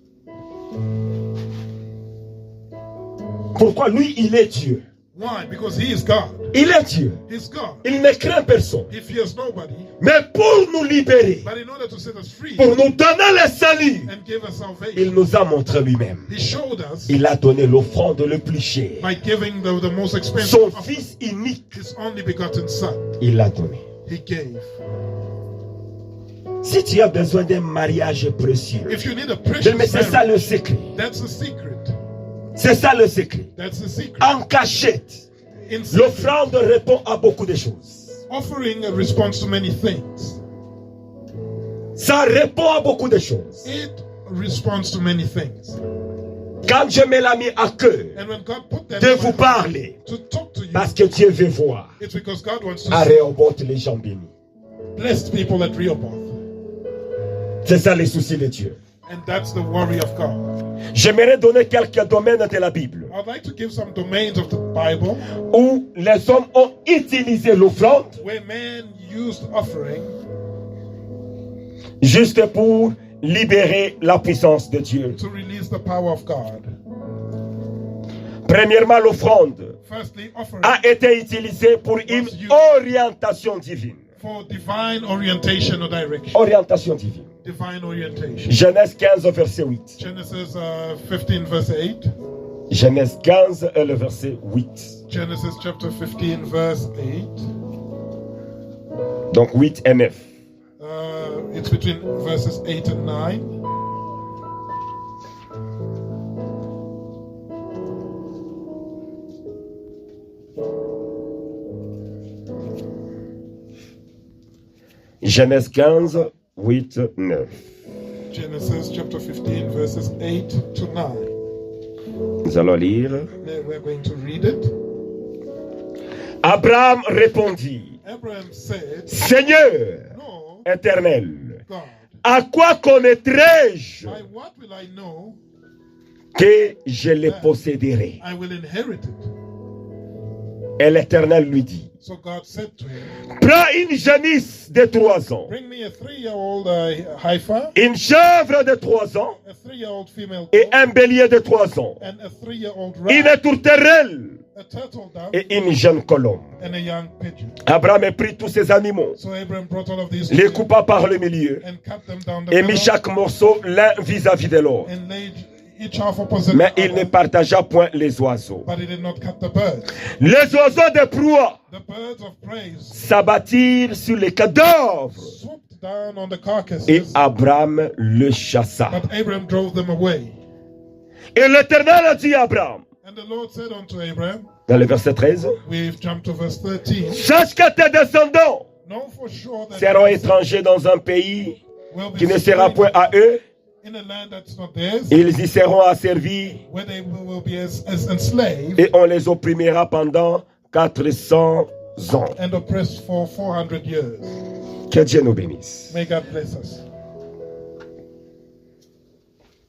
Pourquoi lui, il est Dieu. Why? Because he is God. Il est Dieu. He's God. Il ne craint personne. He fears nobody. Mais pour nous libérer, But in order to set us free pour nous donner le salut, and give us il salvation, nous a montré lui-même. he showed us Il a donné l'offrande le plus cher. by giving the most expensive Son offering, Fils unique, his only begotten Son. il l'a donné. He gave. Si tu as besoin d'un mariage précieux, If you need a precious mais c'est ça marriage, le secret. that's the secret. C'est ça le secret. That's the secret. En cachette, In secret, l'offrande répond à beaucoup de choses. offering responds to many things. Ça répond à beaucoup de choses. It responds to many things. Quand Dieu me l'a mis à cœur And when God put that de in vous my heart parler, to talk to you, parce que Dieu veut voir it's because God wants to à see Rehoboth les gens bénis. blessed people at Rehoboth. C'est ça les soucis de Dieu. And that's the worry of God. J'aimerais donner quelques domaines de la Bible I'd like to give some domains of the Bible où les hommes ont utilisé l'offrande where man used offering juste pour libérer la puissance de Dieu. to release the power of God. Premièrement, l'offrande Firstly, offering a été utilisée pour une orientation divine. for divine orientation or direction. Orientation divine. Divine orientation. Genèse 15, verset 8. Genesis 15 verse 8. Genèse 15, le verset 8. Genesis chapter 15 verse 8. Donc 8 et 9. It's between verses 8 and 9. Genèse 15, 8, 9. Genesis chapter 15, verses 8 to 9. Nous allons lire. We're going to read it. Abraham répondit, Abraham said, Seigneur No, éternel, God, à quoi connaîtrai-je by what will I know que je les posséderai? I will inherit it? Et l'Éternel lui dit, So God said to him, prends une génisse de 3 ans, Bring me a 3-year-old heifer, une chèvre de 3 ans a 3-year-old female et goat, un bélier de 3 ans, and a 3-year-old une ram, tourterelle a turtle dove, et une jeune colombe. and a young pigeon. Abraham prit tous ces animaux, So Abraham brought all of these les together coupa par le milieu and cut them down the et mit middle, chaque morceau l'un vis-à-vis de l'autre. and laid each half opposite Mais the il ne other, partagea point les oiseaux. but he did not cut the birds. Les oiseaux de proie The birds of prey s'abattirent sur les cadavres swooped down on the carcasses, et Abraham le chassa. but Abraham drove them away. Et l'Éternel a dit à Abraham, And the Lord said unto Abraham, dans le verset 13, we've jumped to verse 13, sache que tes descendants know for sure that seront they étrangers dans un pays will be qui ne sera point à eux. in a land that's not theirs, Ils y seront asservis where they will be as enslaved et on les opprimera pendant 400 ans. and oppressed for 400 years. Que Dieu nous bénisse. May God bless us.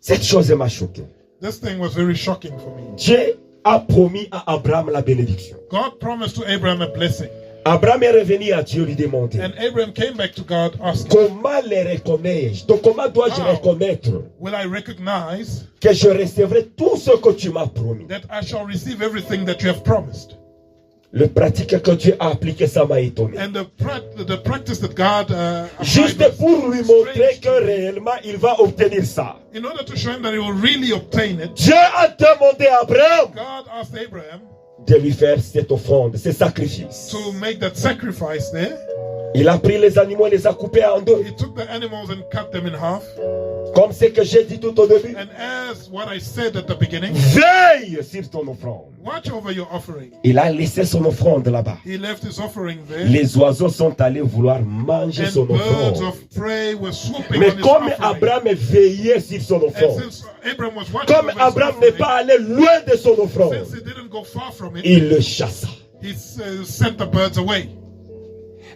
Cette chose m'a choqué. This thing was very shocking for me. Dieu a promis à Abraham la bénédiction. God promised to Abraham a blessing. Abraham est revenu à Dieu lui demander, And Abraham came back to God asking, comment les reconnais-je? Donc comment dois-je reconnaître will I recognize que je recevrai tout ce que tu m'as promis? that I shall receive everything that you have promised? Le pratique que Dieu a appliqué, ça m'a étonné. And the practice that God Juste applied pour lui montrer que réellement il va obtenir ça. in order to show him that he will really obtain it, Dieu a demandé à Abraham God asked Abraham de lui faire cette offrande, ce sacrifice. to make that sacrifice there. Il a pris les animaux et les a coupés en deux. He took the animals and cut them in half. Comme ce que j'ai dit tout au début. And as what I said at the beginning, Veille sur ton offrande. watch over your offering. Il a laissé son offrande là-bas. He left his offering there. Les oiseaux sont allés vouloir manger And son birds offrande. of prey were swooping Mais on his comme offering. Abraham veillait sur son And offrande, since Abraham was watching comme over his Abraham n'est offering, pas allé loin de son offrande, since he didn't go far from it, il le chassa. he sent the birds away.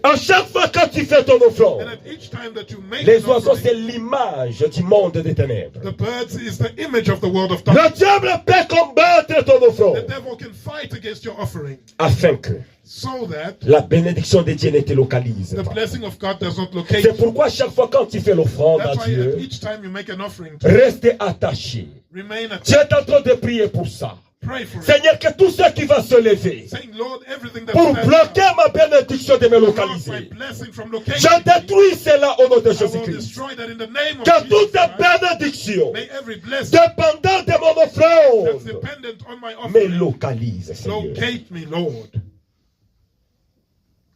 À chaque fois que tu fais ton And offrande, at each time that you make les an oiseaux offering, c'est l'image du monde des ténèbres. the birds is the image of the world of Le darkness. diable peut combattre ton The offrande devil can fight against your offering afin que so that la bénédiction de Dieu ne te localise the pas. blessing of God does not locate C'est you. pourquoi chaque fois quand tu fais l'offrande à That's why Dieu, at each time you make an offering, reste attaché. remain Tu attached. es en train de prier pour ça. Pray for it. Seigneur, que tout ce qui va se lever Saying, Lord, everything that pour stands bloquer up, ma bénédiction de me block my localiser, blessing from je locating me, détruis cela au nom de I will Jésus-Christ. destroy that in the name of Que Jesus toute Christ. bénédiction May every blessing dépendant de mon that's offrande dependent on my me offering localise, Seigneur. locate me, Lord.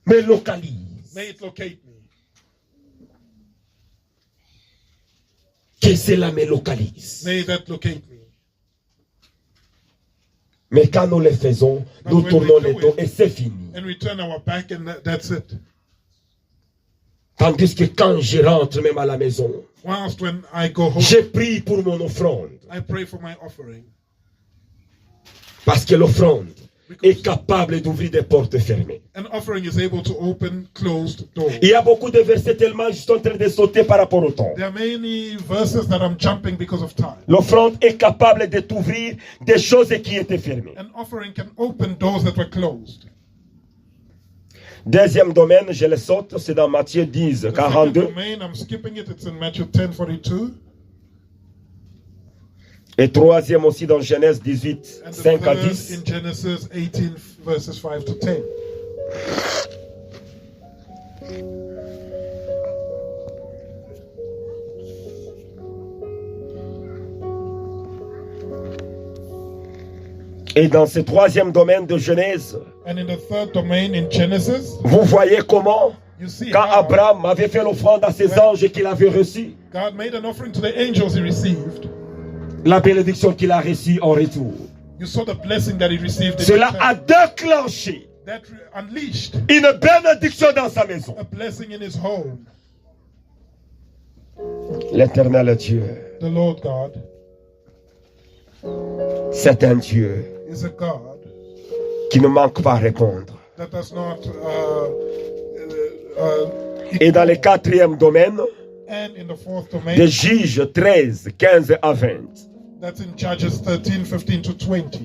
Me localise. May it locate me. Que cela me localise. May that locate me. Mais quand nous le faisons, nous when tournons we le do dos it, et c'est fini. And we turn our back and that's it. Tandis que quand je rentre même à la maison, Whilst when I go home, je prie pour mon offrande. I pray for my offering. Parce que l'offrande est capable d'ouvrir des portes fermées. An offering is able to open closed doors. Il y a beaucoup de versets tellement je suis en train de sauter par rapport au temps. There are many verses that I'm jumping because of time. L'offrande est capable de t'ouvrir des choses qui étaient fermées. An offering can open doors that were closed. Deuxième domaine, je le saute, c'est dans Matthieu 10, The second 42. domain, I'm skipping it. It's in Matthew 10:42. Et troisième aussi dans Genèse 18, And the 5 à third 10. in Genesis 18 verses 5 to 10. Et dans ce troisième domaine de Genèse, And in the third domain in Genesis, vous voyez comment, you see quand how Abraham avait fait l'offrande à ses anges qu'il avait reçus, God made an offering to the angels he received. la bénédiction qu'il a reçue en retour. You saw the blessing that he received in Cela return. a déclenché That unleashed une bénédiction dans sa maison. a blessing in his home. L'Éternel Dieu, The Lord God, c'est un Dieu is a God qui ne manque pas à répondre. that does not Et dans le quatrième domaine, and in the fourth de domain, Juges 13, 15 à 20. that's in Judges 13, 15 to 20.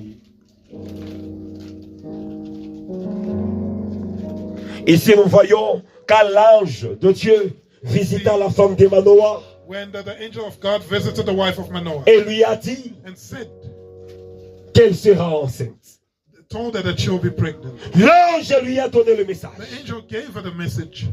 Ici, nous voyons quand l'ange de Dieu visita la femme de Manoah When the angel of God visited the wife of Manoah et lui a dit and said, qu'elle sera enceinte. told her that she will be pregnant. L'ange lui a donné le message. The angel gave her the message.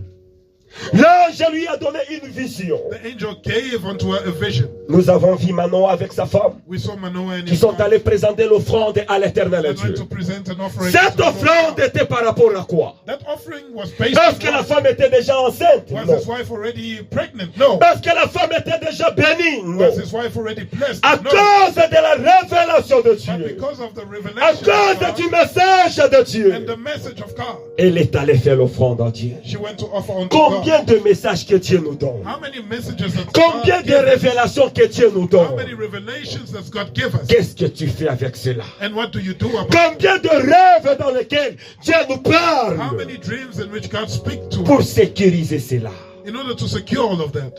L'ange lui a donné une vision. The angel gave unto her a vision. Nous avons vu Manoah avec sa femme We saw Manoah and qui his sont wife allés présenter l'offrande à l'Éternel and Dieu. went to present an offering. Cette to the Lord offrande God. était par rapport à quoi? That offering was based Est-ce que on la what? femme était déjà enceinte? Was Non. his wife already pregnant? No. Est-ce que la femme était déjà bénie? Non. Was his wife already blessed? À No. cause de la révélation de But Dieu, because of the à revelation cause of God du message de and Dieu, the message of God, elle est allée faire l'offrande à Dieu. she went to offer unto Combien God. de messages que Dieu nous donne? How many messages does Combien God de give us? révélations que Dieu nous How donne? many revelations does God give us? Qu'est-ce que tu fais avec cela? And what do you do about it? Combien de rêves dans lesquels Dieu nous How parle many dreams in which God speaks to pour us sécuriser cela? in order to secure all of that?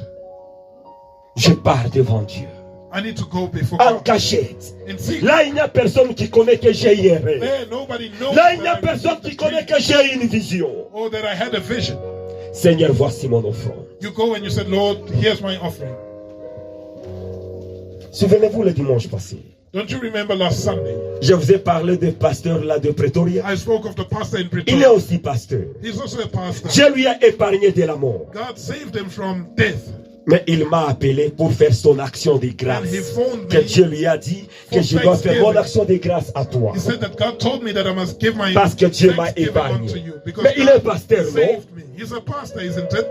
Je pars devant Dieu, I need to go before en God cachette. and see. Là, il n'y a personne qui connaît que j'ai eu un rêve. There, nobody knows Là, il n'y a that I personne received qui a connaît dream que j'ai eu une vision. or that I had a vision. Seigneur, voici mon offrande. You go and you said, Lord, here's my offering. Souvenez-vous le dimanche passé, Don't you remember last Sunday? je vous ai parlé de pasteur là de Pretoria. I spoke of the pastor in Il est Pretoria. aussi pasteur. He's also a pastor. Dieu lui a épargné de la mort. God saved him from death. Mais il m'a appelé pour faire son action de grâce. And he phoned Que me Dieu lui a dit que for je dois faire mon thanksgiving. action de grâce à toi. He said that God told me that I must give my Parce que Dieu m'a thanksgiving épargné. unto you because Mais il God est pasteur, non? saved me. He's a pastor, isn't it?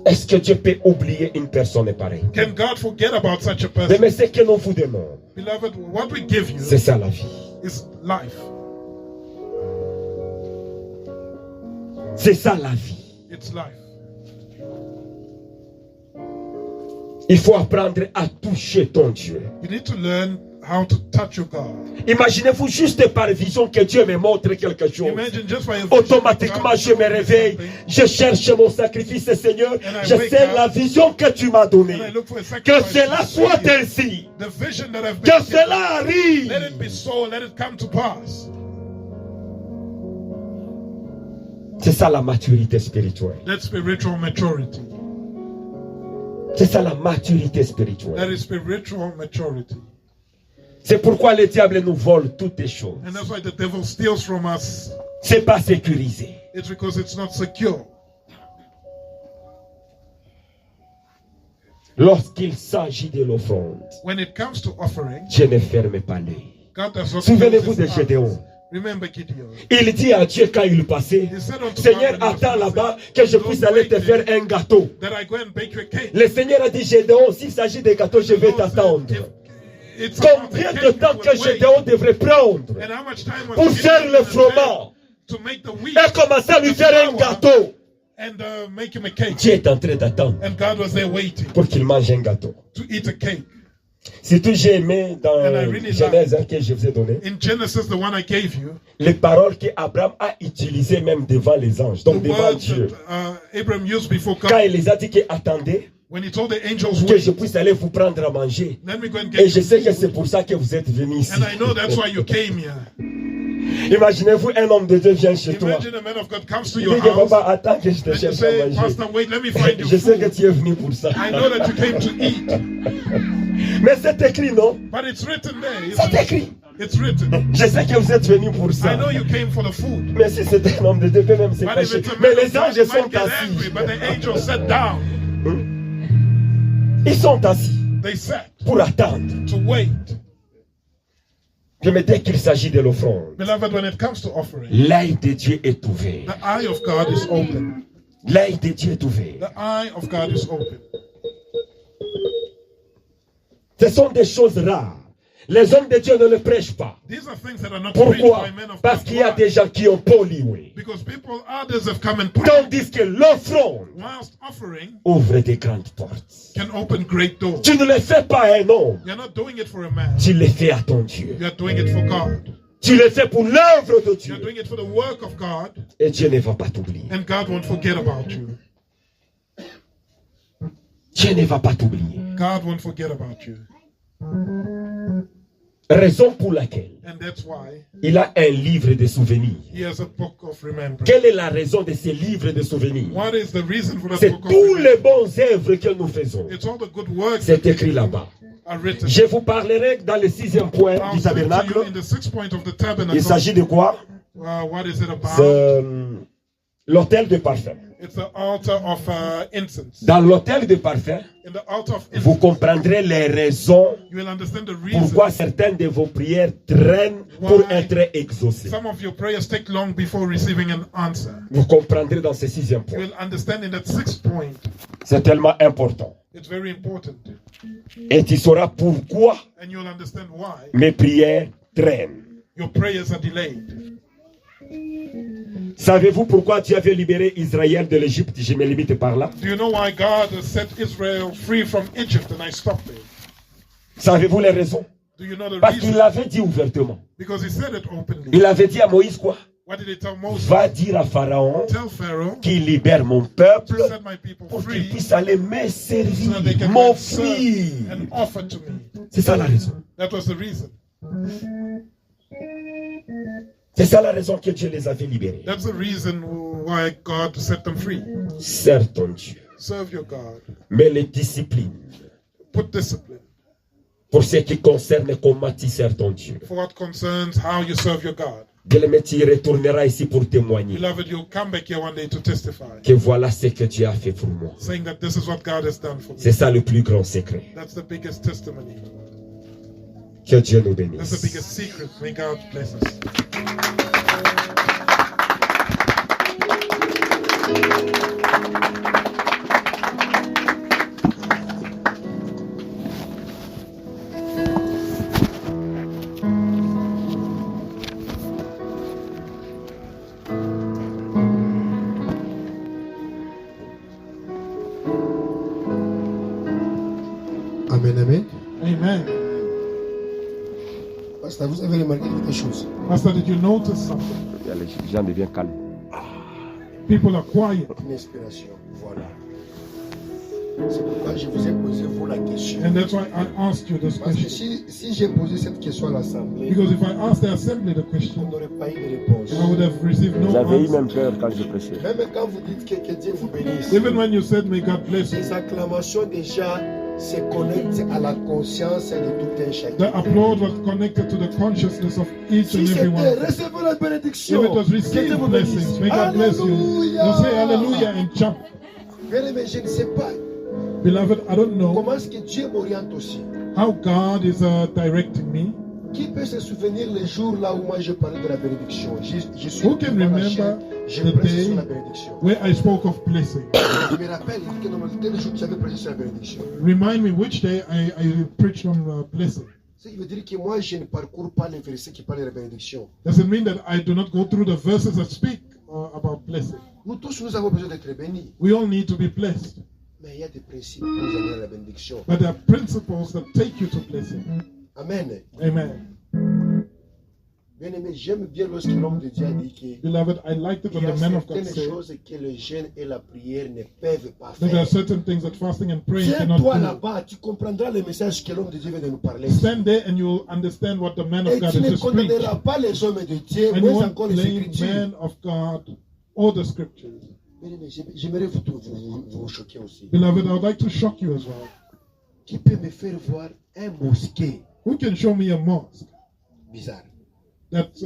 Est-ce que Dieu peut oublier une personne pareille? Can God forget about such a Mais person? ce que nous vous demandons, Beloved, what we give you c'est ça la vie. is life. C'est ça la vie. It's life. Il faut apprendre à toucher ton Dieu. You need to learn how to touch your God. Imaginez-vous juste par vision que Dieu me montre quelque chose. Imagine just by a vision Automatiquement, God je me showed me réveille. something, Je cherche mon sacrifice, Seigneur. I Je wake sais up, la vision que tu m'as donnée. and I look for a Que sacrifice. cela to soit see it. ainsi. The vision that I've been Que given, cela arrive. let it be so, let it come to pass. C'est ça la maturité spirituelle. That's spiritual maturity. C'est ça la maturité spirituelle. That is spiritual maturity. C'est pourquoi le diable nous vole toutes les choses. And that's why the devil steals from us. C'est pas sécurisé. It's because it's not secure. Lorsqu'il s'agit de l'offrande, When it comes to offering, Dieu ne ferme pas l'œil. God does not Souvenez-vous close de his eyes. Gédéon. Remember Gideon. Il dit à Dieu quand il passait, He said unto Seigneur, God when he was attends là-bas passing, que je "Lord, puisse aller te wait faire there, un gâteau. that I go and bake you a cake." Le Seigneur a dit, Gédéon, s'il s'agit de gâteaux, je vais Lord said, t'attendre. "If it's about Combien the de cake, temps you que will wait." Gédéon devrait prendre And how much time was pour Gideon faire le gonna froment spend to make the wheat et commencer à lui faire un gâteau? and make him a cake? Dieu est en train d'attendre And God was there waiting pour qu'il mange un gâteau. to eat a cake. Surtout, j'ai aimé dans And I really Genèse que je vous ai donné, In Genesis, the one I gave you, les paroles qu'Abraham a utilisées même devant les anges, the donc devant words Dieu. that Abraham used before Quand God, il les a dit qu'attendez, when he told the angels, que wait, je puisse aller vous prendre à manger. let me go and Et get je you sais que food. c'est pour ça que vous êtes venus ici. And I know that's why you came here. Imaginez-vous, un homme de Dieu vient chez toi. Imagine a man of God comes to Il your dit que house papa, attends que je te and you cherche à say, manger. Pastor, wait, let me find you Je sais que food. tu es venu pour ça. I know that you came to eat. Mais c'est écrit, non? But it's written there, isn't C'est it? écrit. It's written. Je sais que vous êtes venu pour I ça. know you came for the food. Mais si c'était un homme de Dieu, peut même se But if cacher. it's a Mais man les of God, anges he might sont get angry. assis. But the angels sat down. Ils sont assis They sat pour attendre. to wait. Mais dès qu'il s'agit de l'offrande, Beloved, when it comes to offering, l'œil de Dieu est ouvert. the eye of God is open. L'œil de Dieu est ouvert. The eye of God is open. Ce sont des choses rares. Les hommes de Dieu ne le prêchent pas. These are things that are not preached Pourquoi? by men of Parce God. qu'il y a Why? des gens qui ont pollué. Because people, others have come and put, Tandis que l'offrande whilst offering ouvre des grandes portes. can open great doors. Tu ne le fais pas à un homme. You're not doing it for a man. Tu le fais à ton Dieu. You're doing it for God. Tu le fais pour l'œuvre de You're Dieu. doing it for the work of God, Et Dieu ne va pas t'oublier. and God won't forget about you. Dieu ne va pas t'oublier. God won't forget about you. Raison pour laquelle And that's why il a un livre de souvenirs. he has a book of remembrance. Quelle est la raison de ce livre de souvenirs? What is the reason for that C'est book of tous les remembrance? bons œuvres que nous faisons. It's all the good works C'est écrit là-bas. are written. Je vous parlerai dans le 6e point I'll du speak to you tabernacle. in the 6th point of the tabernacle. Il s'agit de quoi? What is it about? C'est l'autel de parfum. It's the altar of incense. Dans l'autel de parfum, In the altar of vous incense, comprendrez les raisons you will understand the reason pourquoi certaines de vos prières traînent pour Why? être exaucées. some of your prayers take long before receiving an answer. Vous comprendrez dans ce 6e You point. will understand in that 6th point. C'est tellement important. It's very important. Et tu sauras pourquoi And you'll understand why mes prières traînent. your prayers are delayed. Savez-vous pourquoi Dieu avait libéré Israël de l'Égypte? Je me limite par là. Do you know why God has set Israel free from Egypt? And I stopped there. Savez-vous les raisons? Do you know the Parce qu'il reason? l'avait dit ouvertement. Because he said it openly. Il avait dit à Moïse quoi? What did he tell Moses? Va dire à Pharaon Tell Pharaoh qu'il libère mon peuple to set my people pour qu'il free puisse aller me so that they servir, can m'offrir. serve and offer to me. C'est ça la raison. That was the reason. C'est ça la raison que Dieu les avait libérés. That's the reason why God set them free. Serve ton Dieu, Serve your God. mais les disciplines Put discipline. pour ce qui concerne comment tu sers ton Dieu. For what concerns how you serve your God. Bien-aimé, tu retourneras ici pour témoigner Beloved, you'll come back here one day to testify, que voilà ce que Dieu a fait pour moi. saying that this is what God has done for me. C'est ça le plus grand secret. That's the biggest testimony. Que Dieu nous That's the bénisse. biggest secret. May God bless us. Amen, amen. Amen. Pasteur, vous avez remarqué quelque chose. Pastor, did you notice something? Les gens deviennent calmes. People are quiet. Une inspiration. Voilà. C'est pourquoi je vous ai posé vous la question. And that's why I asked you this Parce que question. si j'ai posé cette question à l'Assemblée, Because if I asked the assembly the on question, n'aurait pas eu de réponse. I would have received no J'avais eu answer. même peur quand je prêchais. Même quand vous dites que Dieu vous bénisse, Even when you said, may God bless you, les acclamations déjà se connectent à la conscience de tout un the chacun. applause was connected to the consciousness of each Si and every c'était one. recevez la bénédiction, If it was que Dieu received vous blessings, bénisse. may God bless you. You say hallelujah and jump. Bien-aimé, je ne sais pas Beloved, I don't know comment est-ce que Dieu m'oriente aussi. how God is directing me. Qui peut se souvenir les jours là où moi je parlais de la bénédiction? Je suis Who can devant la remember chaîne, je the prêche day sur la bénédiction. where I spoke of blessing? Je me rappelle, il dit que normalement, tel jour tu avais prêché sur la bénédiction. Remind me which day I preached on blessing. Ce qui veut dire que moi je ne parcours pas les versets qui parlent de la bénédiction. Does it mean that I do not go through the verses that speak about blessing? Nous tous, nous avons besoin d'être bénis. We all need to be blessed. Mais il y a des principes pour nous amener à la bénédiction. But there are principles that take you to blessing. Amen. Amen. Bien aimé, j'aime bien lorsque l'homme de Dieu a dit que Beloved, I liked it il when y a the man of God certaines said choses que le jeûne et la prière ne peuvent pas that there are faire. certain things that fasting and praying cannot Tiens-toi do. là-bas, tu comprendras le message que l'homme de Dieu vient de nous parler. Stand there and you will understand what the man of Et God tu has ne just preached. condamneras pas les hommes de Dieu, And you mais won't encore les blame Écritures. man of God or the scriptures. Bien aimé, j'aimerais vous choquer aussi. Beloved, I would like to shock you as well. Qui peut me faire voir un mosquée Who can show me a mosque bizarre? that's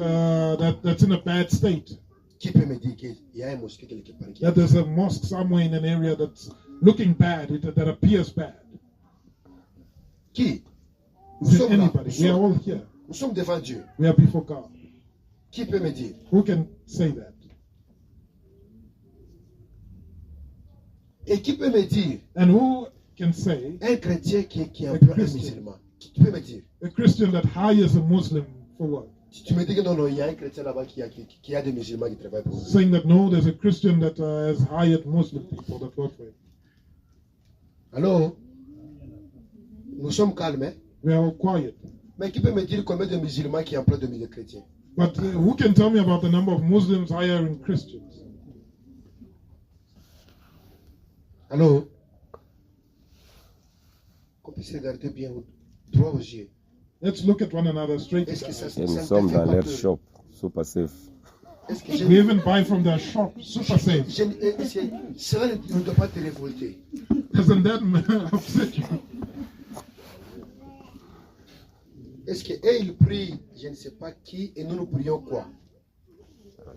in a bad state? Qui peut me dire qu'il y a un mosquée quelque part qui That there's a mosque somewhere in an area that's looking bad, that appears bad? Qui? Nous Is it sommes là. anybody? We are all here. Nous sommes devant Dieu. We are before God. Qui peut me dire? Who can say that? Et qui peut me dire? And who can say Un chrétien qui emploie un Christian. musulman. Tu peux me dire? A Christian that hires a Muslim for what? Tu me dis que non, non, il y a un chrétien là-bas qui a des musulmans qui travaillent pour lui. Saying that no, there's a Christian that has hired Muslim people that work for him. Alors, nous sommes calmes, hein? We are all quiet. Mais qui peut me dire combien de musulmans qui emploient de chrétiens? But who can tell me about the number of Muslims hiring Christians? Alors, qu'on puisse regarder bien droit aux yeux. Let's look at one another straight. Est-ce que ça Et nous ne sommes te fait dans pas leur peur? shop, super safe. Est-ce que We even buy from their shop, super safe. cela ne doit pas te révolter? Doesn't that upset you? Est-ce qu'eux, ils prient, je ne sais pas qui, et nous prions quoi?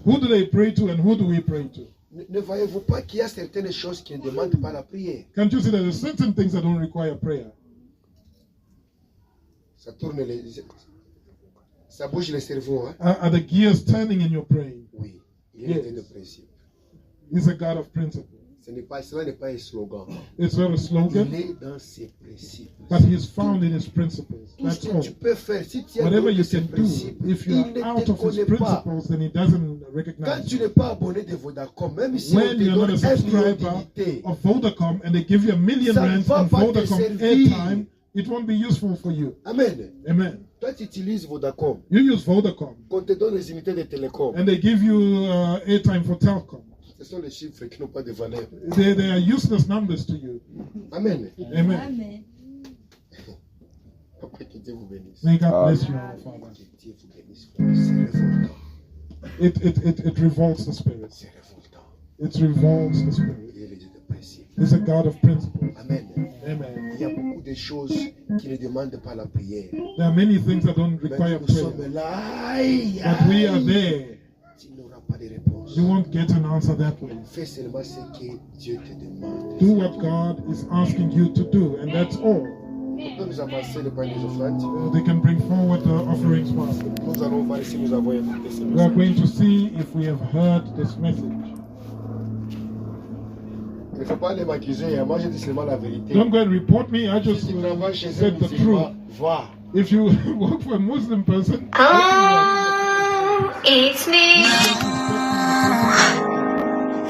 Who do they pray to and who do we pray to? Ne voyez-vous pas qu'il y a certaines choses qui ne demandent pas la prière? Can't you see that there's certain things that don't require prayer? Ça tourne ça bouge le cerveau, hein? Are the gears turning in your brain? Oui, il est Yes. de principe. He's a God of principle. Cela n'est pas un slogan. It's not a Il slogan, est dans ses principes. but he's found in his principles. Tout ce That's que all. tu peux faire, si tu es Whatever dans you ses can do, principes, if you il are ne out te of his connaît pas. principles, then he doesn't Quand recognize tu you. n'es pas abonné de Vodacom, même si on When te you're not a donne 1 million subscriber d'unités, of Vodacom and they give you 1 million Ça ne rands va on pas te Vodacom servir. airtime, it won't be useful for you. Amen. Amen. Toi, tu utilises Vodacom, You use Vodacom qu'on te donne les unités de télécom. and they give you airtime for Telcom. Ce sont les chiffres qui n'ont pas de valeur. They are useless numbers to you. Amen. Amen. Papa, que Dieu vous bénisse. May God bless you, our Father. Que Dieu vous bénisse. C'est révoltant. It revolts the spirit. C'est révoltant. It revolts the spirit. Il est le Dieu de principe. He's a God of principles. Amen. Amen. Il y a beaucoup de choses qui ne demandent pas la prière. There are many things that don't Mais require nous prayer. sommes là. Aïe, But we are aïe. there. Tu n'auras pas de réponse. You won't get an answer that way. Fais seulement ce que Dieu te demande. Do what God is asking you to do, and that's all. On peut nous avancer le pain des offrandes. They can bring forward the offerings basket. Nous allons voir si nous avons écouté ce We are message. going to see if we have heard this message. Il ne faut pas les m'accuser. Moi, je dis seulement la vérité. Don't go and report me. I just Si tu travailles chez un said the truth. musulman, va. If you work for a Muslim person, It's me.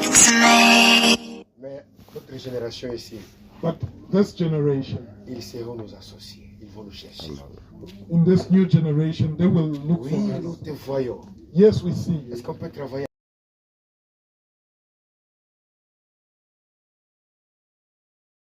It's me. Mais notre génération ici, but this generation, ils seront nos associés. Ils vont nous chercher. in this new generation, they will look Oui, for nous us. te voyons. Yes, we see you. Est-ce qu'on peut travailler